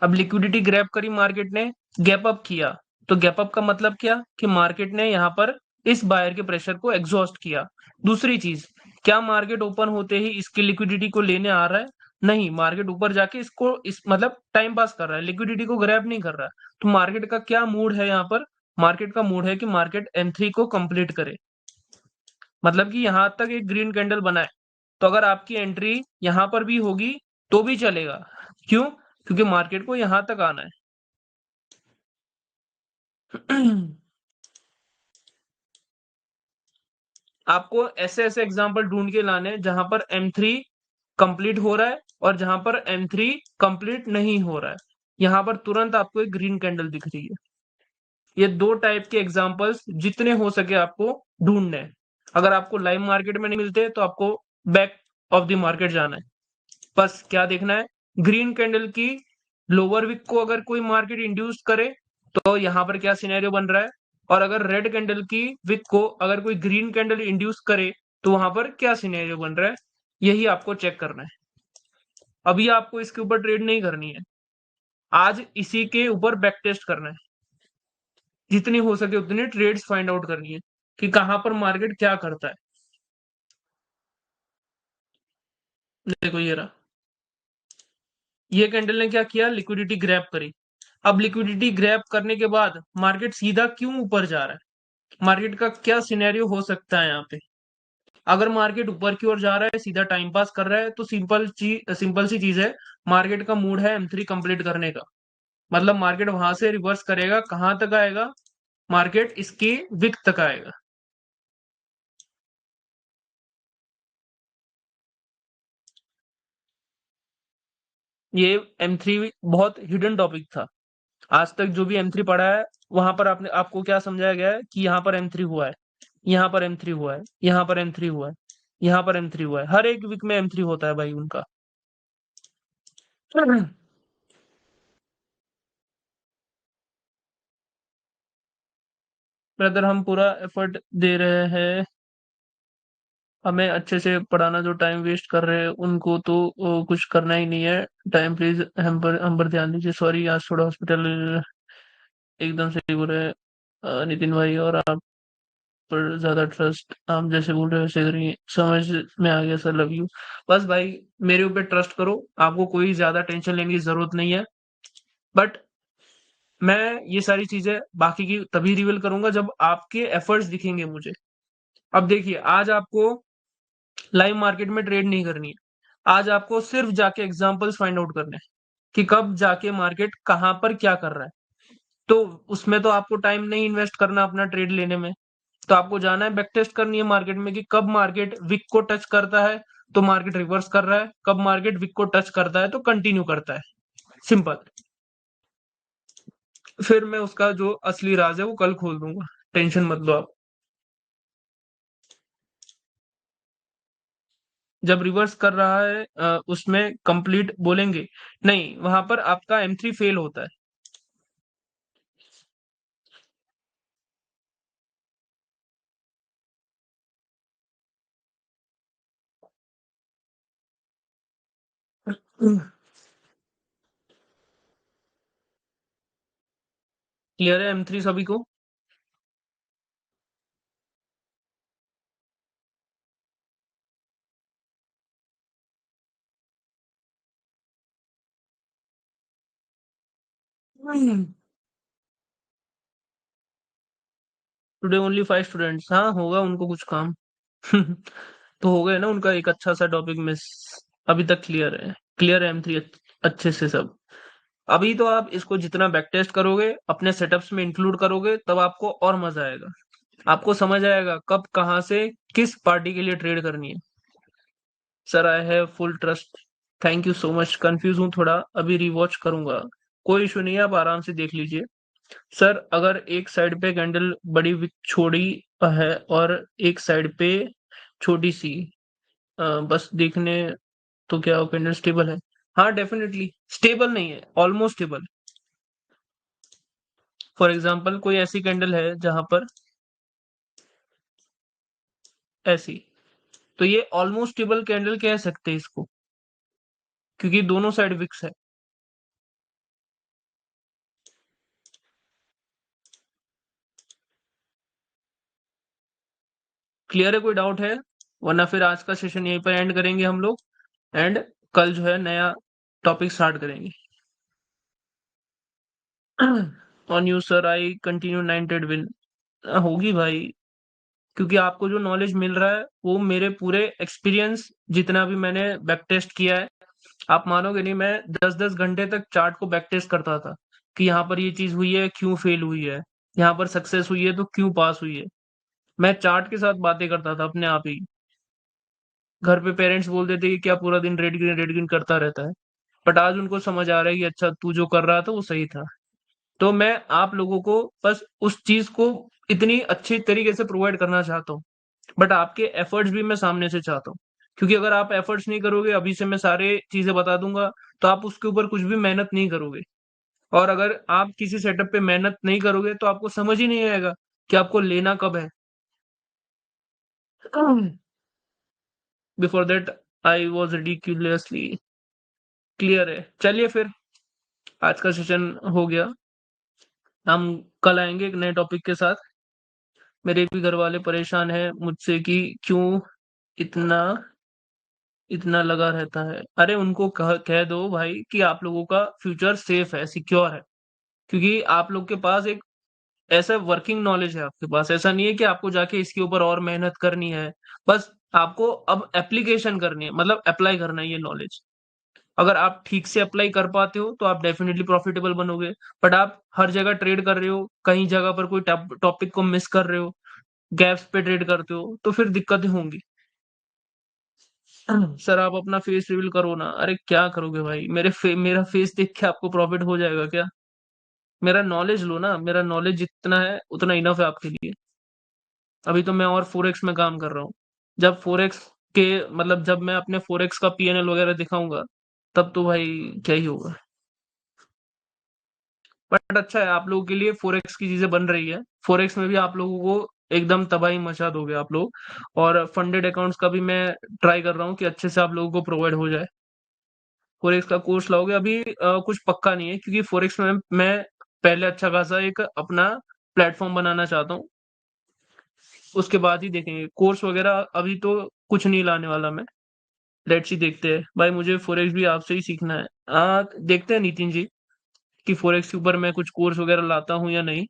अब लिक्विडिटी ग्रैब करी मार्केट ने, गैप अप किया। तो गैप अप का मतलब क्या कि मार्केट ने यहाँ पर इस बायर के प्रेशर को एग्जॉस्ट किया। दूसरी चीज, क्या मार्केट ओपन होते ही इसकी लिक्विडिटी को लेने आ रहा है? नहीं, मार्केट ऊपर जाके इसको इस मतलब टाइम पास कर रहा है, लिक्विडिटी को ग्रैब नहीं कर रहा है। तो मार्केट का क्या मूड है यहाँ पर? मार्केट का मूड है कि मार्केट M3 को कंप्लीट करे, मतलब कि यहां तक एक ग्रीन कैंडल बना है। तो अगर आपकी एंट्री यहां पर भी होगी तो भी चलेगा। क्यों? क्योंकि मार्केट को यहां तक आना है। आपको ऐसे ऐसे एग्जांपल ढूंढ के लाने हैं जहां पर M3 कंप्लीट हो रहा है और जहां पर M3 कंप्लीट नहीं हो रहा है। यहां पर तुरंत आपको एक ग्रीन कैंडल दिख रही है। ये दो टाइप के एग्जांपल्स जितने हो सके आपको ढूंढने हैं। अगर आपको लाइव मार्केट में नहीं मिलते तो आपको बैक ऑफ द मार्केट जाना है। बस क्या देखना है, ग्रीन कैंडल की लोअर विक को अगर कोई मार्केट इंड्यूस करे तो यहाँ पर क्या सिनेरियो बन रहा है, और अगर रेड कैंडल की विक को अगर कोई ग्रीन कैंडल इंड्यूस करे तो वहां पर क्या सिनेरियो बन रहा है, यही आपको चेक करना है। अभी आपको इसके ऊपर ट्रेड नहीं करनी है, आज इसी के ऊपर बैक टेस्ट करना है। जितनी हो सके उतनी ट्रेड्स फाइंड आउट करनी है कि कहां पर मार्केट क्या करता है। देखो ये रहा, ये कैंडल ने क्या किया, लिक्विडिटी ग्रैब करी। अब लिक्विडिटी ग्रैब करने के बाद मार्केट सीधा क्यों ऊपर जा रहा है? मार्केट का क्या सिनेरियो हो सकता है यहाँ पे? अगर मार्केट ऊपर की ओर जा रहा है, सीधा टाइम पास कर रहा है, तो सिंपल सी चीज है, मार्केट का मूड है M3 कंप्लीट करने का। मतलब मार्केट वहां से रिवर्स करेगा, कहां तक आएगा? मार्केट इसकी विक तक आएगा। ये M3 बहुत हिडन टॉपिक था। आज तक जो भी M3 पढ़ा है वहां पर आपको क्या समझाया गया है कि यहाँ पर M3 हुआ है, यहाँ पर M3 हुआ है, यहाँ पर M3 हुआ है, यहाँ पर M3 हुआ है। हर एक वीक में M3 होता है भाई उनका। ब्रदर हम पूरा एफर्ट दे रहे हैं, हमें अच्छे से पढ़ाना। जो टाइम वेस्ट कर रहे हैं उनको तो कुछ करना ही नहीं है। टाइम प्लीज हम पर ध्यान दीजिए। सॉरी आज थोड़ा हॉस्पिटल एकदम से बोल रहे हैं नितिन भाई, और आप पर ज्यादा ट्रस्ट आप जैसे बोल रहे हो वैसे करिए। समझ में आ गया सर, लव यू। बस भाई मेरे ऊपर ट्रस्ट करो, आपको कोई ज्यादा टेंशन लेने की जरूरत नहीं है। बट मैं ये सारी चीजें बाकी की तभी रिवील करूंगा जब आपके एफर्ट्स दिखेंगे मुझे। अब देखिए, आज आपको लाइव मार्केट में ट्रेड नहीं करनी है, आज आपको सिर्फ जाके एग्जांपल्स फाइंड आउट करने हैं कि कब जाके मार्केट कहाँ पर क्या कर रहा है। तो उसमें तो आपको टाइम नहीं इन्वेस्ट करना अपना ट्रेड लेने में। तो आपको जाना है, बैक टेस्ट करनी है मार्केट में कि कब मार्केट विक को टच करता है तो मार्केट रिवर्स कर रहा है, कब मार्केट विक को टच करता है तो कंटिन्यू करता है। सिंपल। फिर मैं उसका जो असली राज है वो कल खोल दूंगा, टेंशन मत लो आप। जब रिवर्स कर रहा है उसमें कंप्लीट बोलेंगे नहीं, वहां पर आपका M3 फेल होता है। क्लियर है M3 सभी को? टुडे ओनली 5 स्टूडेंट्स, हाँ होगा उनको कुछ काम। तो हो गए ना उनका एक अच्छा सा टॉपिक मिस। अभी तक क्लियर है, क्लियर है M3 अच्छे से सब। अभी तो आप इसको जितना बैक टेस्ट करोगे अपने सेटअप्स में इंक्लूड करोगे तब आपको और मजा आएगा। आपको समझ आएगा कब कहाँ से किस पार्टी के लिए ट्रेड करनी है। Sir I have full trust. Thank you so much. Confuse हूँ थोड़ा, अभी रिवॉच करूंगा। कोई इशू नहीं है, आप आराम से देख लीजिए। सर अगर एक साइड पे कैंडल बड़ी विक छोड़ी है और एक साइड पे छोटी सी, बस देखने तो क्या वो कैंडल स्टेबल है? हाँ डेफिनेटली स्टेबल नहीं है, ऑलमोस्ट स्टेबल। फॉर एग्जांपल कोई ऐसी कैंडल है जहां पर ऐसी, तो ये ऑलमोस्ट स्टेबल कैंडल कह सकते हैं इसको, क्योंकि दोनों साइड विक्स है। क्लियर है? कोई डाउट है? वरना फिर आज का सेशन यहीं पर एंड करेंगे हम लोग, एंड कल जो है नया टॉपिक स्टार्ट करेंगे। On you sir I continue 9 trade win. होगी भाई, क्योंकि आपको जो नॉलेज मिल रहा है वो मेरे पूरे एक्सपीरियंस जितना भी मैंने बैक टेस्ट किया है। आप मानोगे नहीं, मैं 10-10 घंटे तक चार्ट को बैक टेस्ट करता था कि यहाँ पर ये चीज हुई है क्यों फेल हुई है, यहाँ पर सक्सेस हुई है तो क्यों पास हुई है। मैं चार्ट के साथ बातें करता था अपने आप ही। घर पे पेरेंट्स बोलते थे कि क्या पूरा दिन रेड ग्रीन करता रहता है, बट आज उनको समझ आ रहा है कि अच्छा तू जो कर रहा था वो सही था। तो मैं आप लोगों को बस उस चीज को इतनी अच्छी तरीके से प्रोवाइड करना चाहता हूँ, बट आपके एफर्ट्स भी मैं सामने से चाहता हूँ। क्योंकि अगर आप एफर्ट्स नहीं करोगे, अभी से मैं सारे चीजें बता दूंगा तो आप उसके ऊपर कुछ भी मेहनत नहीं करोगे। और अगर आप किसी सेटअप पे मेहनत नहीं करोगे तो आपको समझ ही नहीं आएगा कि आपको लेना कब है। Before that I was ridiculously clear है। चलिए फिर आज का सेशन हो गया, हम कल आएंगे एक नए टॉपिक के साथ। मेरे भी घर वाले परेशान हैं मुझसे कि क्यों इतना इतना लगा रहता है। अरे उनको कह दो भाई कि आप लोगों का फ्यूचर सेफ है, सिक्योर है, क्योंकि आप लोग के पास एक ऐसा वर्किंग नॉलेज है आपके पास। ऐसा नहीं है कि आपको जाके इसके ऊपर और मेहनत करनी है, बस आपको अब एप्लीकेशन करनी है, मतलब अप्लाई करना है ये नॉलेज। अगर आप ठीक से अप्लाई कर पाते हो तो आप डेफिनेटली प्रॉफिटेबल बनोगे। बट आप हर जगह ट्रेड कर रहे हो, कहीं जगह पर कोई टॉपिक को मिस कर रहे हो, गैप्स पे ट्रेड करते हो, तो फिर दिक्कतें होंगी। सर आप अपना फेस रिवील करो ना। अरे क्या करोगे भाई, मेरा फेस देख के आपको प्रॉफिट हो जाएगा क्या? मेरा नॉलेज लो ना, मेरा नॉलेज जितना है उतना इनफ है आपके लिए। अभी तो मैं और फोरेक्स में काम कर रहा हूँ। जब फोरेक्स के मतलब जब मैं अपने फोरेक्स का PNL वगैरह दिखाऊंगा तब तो भाई क्या ही होगा। बट अच्छा है, आप लोगों के लिए फोरेक्स की चीजें बन रही है। फोरेक्स में भी आप लोगों को एकदम तबाही मचा दोगे आप लोग। और फंडेड अकाउंट्स का भी मैं ट्राई कर रहा हूँ कि अच्छे से आप लोगों को प्रोवाइड हो जाए। फोरेक्स का कोर्स लाओगे अभी, कुछ पक्का नहीं है, क्योंकि फोरेक्स में मैं पहले अच्छा खासा एक अपना प्लेटफॉर्म बनाना चाहता हूँ। उसके बाद ही देखेंगे कोर्स वगैरह, अभी तो कुछ नहीं लाने वाला मैं। लेट्स ही देखते हैं भाई, मुझे फोरेक्स भी आपसे ही सीखना है। देखते हैं नितिन जी कि फोरेक्स के ऊपर मैं कुछ कोर्स वगैरह लाता हूँ या नहीं।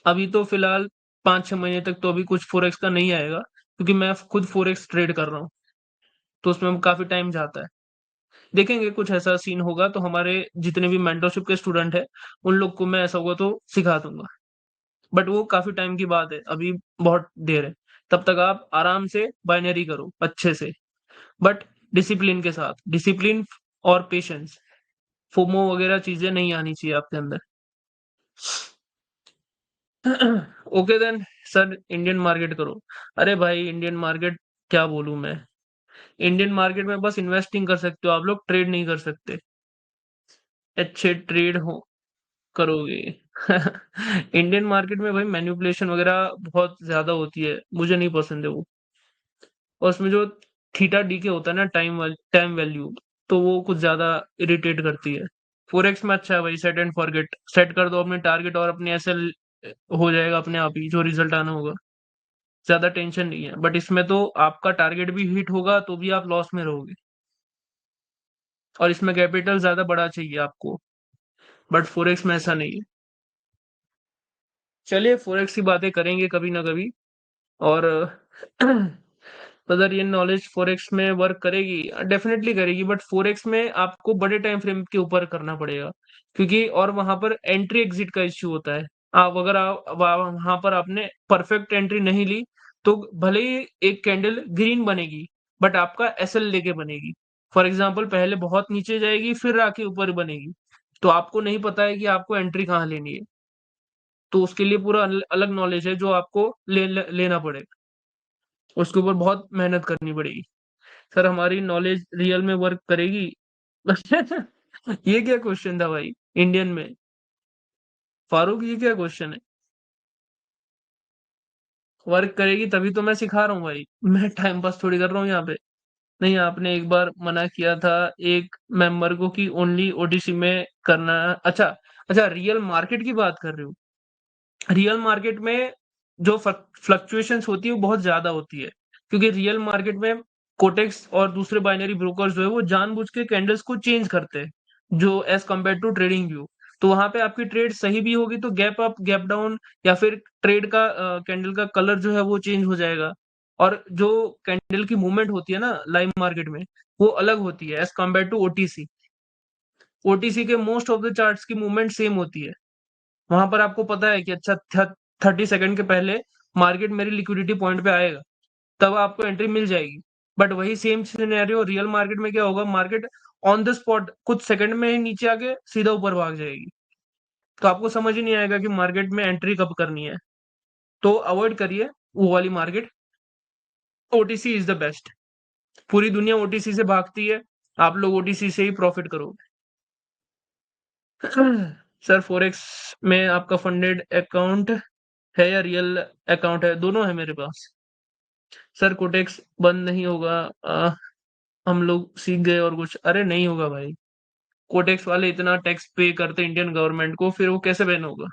अभी तो फिलहाल 5-6 महीने तक तो अभी कुछ फोरेक्स का नहीं आएगा, क्योंकि मैं खुद फोरेक्स ट्रेड कर रहा हूँ। तो उसमें काफ़ी टाइम जाता है। देखेंगे कुछ ऐसा सीन होगा तो हमारे जितने भी मेंटरशिप के स्टूडेंट हैं, उन लोग को मैं ऐसा होगा तो सिखा दूँगा। बट वो काफ़ी टाइम की बात है, अभी बहुत देर है। तब तक आप आराम से बाइनरी करो अच्छे से, बट डिसिप्लिन के साथ। डिसिप्लिन और पेशेंस, फोमो वगैरह चीज़ें नहीं आनी चाहिए आपके अंदर। Okay then sir, Indian market करो। अरे भाई इंडियन मार्केट क्या बोलूँ मैं? इंडियन मार्केट में बस इन्वेस्टिंग कर सकते हो आप लोग, ट्रेड नहीं कर सकते। अच्छे ट्रेड हो करोगे। इंडियन मार्केट में भाई मैनिपुलेशन वगैरह बहुत ज़्यादा होती है, मुझे नहीं पसंद है वो। और उसमें जो थीटा डी के होता है ना, टाइम वैल्यू, तो वो कुछ ज़्यादा इरिटेट करती है। फ़ॉरेक्स में अच्छा है भाई, सेट एंड फॉरगेट। सेट कर दो अपने टारगेट और अपने एसएल हो जाएगा अपने आप ही, जो रिज़ल्ट आना होगा। ज़्यादा टेंशन नहीं है, बट इसमें तो आपका टारगेट भी हिट होगा तो भी आप लॉस में रहोगे। और इसमें कैपिटल ज़्यादा बड़ा चाहिए आपको, बट फ़ॉरेक्स में ऐसा नहीं है। चलिए फ़ॉरेक्स की बातें करेंगे कभी ना कभी। और अगर ये नॉलेज फ़ॉरेक्स में वर्क करेगी, डेफ़िनेटली करेगी, बट फ़ॉरेक्स में आपको बड़े टाइम फ्रेम के ऊपर करना पड़ेगा, क्योंकि और वहाँ पर एंट्री एग्ज़िट का इश्यू होता है। आप अगर आप वहाँ पर आपने परफेक्ट एंट्री नहीं ली, तो भले ही एक कैंडल ग्रीन बनेगी, बट आपका एसएल लेके बनेगी। फॉर एग्ज़ाम्पल पहले बहुत नीचे जाएगी, फिर आके ऊपर बनेगी, तो आपको नहीं पता है कि आपको एंट्री कहाँ लेनी है। तो उसके लिए पूरा अलग नॉलेज है जो आपको लेना पड़ेगा। उसके ऊपर बहुत मेहनत करनी पड़ेगी। सर हमारी नॉलेज रियल में वर्क करेगी? ये क्या क्वेश्चन था भाई इंडियन में? फारूक ये क्या क्वेश्चन है? वर्क करेगी तभी तो मैं सिखा रहा हूँ भाई। मैं टाइम पास थोड़ी कर रहा हूँ यहाँ पे। नहीं, आपने एक बार मना किया था एक मेंबर को कि ओनली ओटीसी में करना। अच्छा, अच्छा रियल मार्केट की बात कर रहे हो? रियल मार्केट में जो फ्लक्चुएशंस होती है वो बहुत ज्यादा होती है, क्योंकि रियल मार्केट में कोटेक्स और दूसरे बाइनरी ब्रोकर्स जो है वो जानबूझ के कैंडल्स को चेंज करते हैं, जो as compare to trading view. तो वहां पे आपकी ट्रेड सही भी होगी तो गैप अप गैप डाउन या फिर ट्रेड का कैंडल का कलर जो है वो चेंज हो जाएगा। और जो कैंडल की मूवमेंट होती है ना लाइव मार्केट में, वो अलग होती है as compare to OTC. OTC के मोस्ट ऑफ द चार्ट्स की मूवमेंट सेम होती है। वहां पर आपको पता है कि अच्छा 30 सेकंड के पहले मार्केट मेरी लिक्विडिटी पॉइंट पे आएगा, तब आपको एंट्री मिल जाएगी। बट वही सेम सिनेरियो रियल मार्केट में क्या होगा, मार्केट ऑन द स्पॉट कुछ सेकंड में ही नीचे आके सीधा ऊपर भाग जाएगी, तो आपको समझ ही नहीं आएगा कि मार्केट में एंट्री कब करनी है। तो अवॉइड करिए वो वाली market. OTC is the best. पूरी दुनिया ओटीसी से भागती है, आप लोग ओटीसी से ही प्रॉफिट करोगे। सर फोरेक्स में आपका फंडेड अकाउंट है या रियल अकाउंट है? दोनों है मेरे पास। सर कोटेक्स बंद नहीं होगा? हम लोग सीख गए और कुछ? अरे नहीं होगा भाई। कोटेक्स वाले इतना टैक्स पे करते इंडियन गवर्नमेंट को, फिर वो कैसे बैन होगा?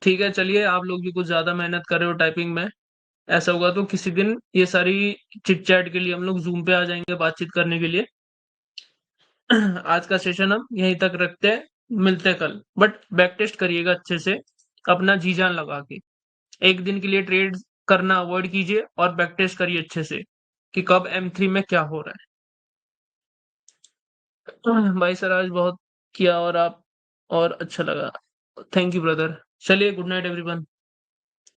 ठीक है, चलिए आप लोग भी कुछ ज्यादा मेहनत कर रहे हो टाइपिंग में। ऐसा होगा तो किसी दिन ये सारी चिट चैट के लिए हम लोग जूम पे आ जाएंगे बातचीत करने के लिए। आज का सेशन हम यहीं तक रखते हैं, मिलते हैं कल। बट बैक टेस्ट करिएगा अच्छे से, अपना जी जान लगा के। एक दिन के लिए ट्रेड करना अवॉइड कीजिए और बैक टेस्ट करिए अच्छे से कि कब M3 में क्या हो रहा है। भाई सर आज बहुत किया और आप, और अच्छा लगा। Thank you brother. चलिए गुड नाइट एवरीवन।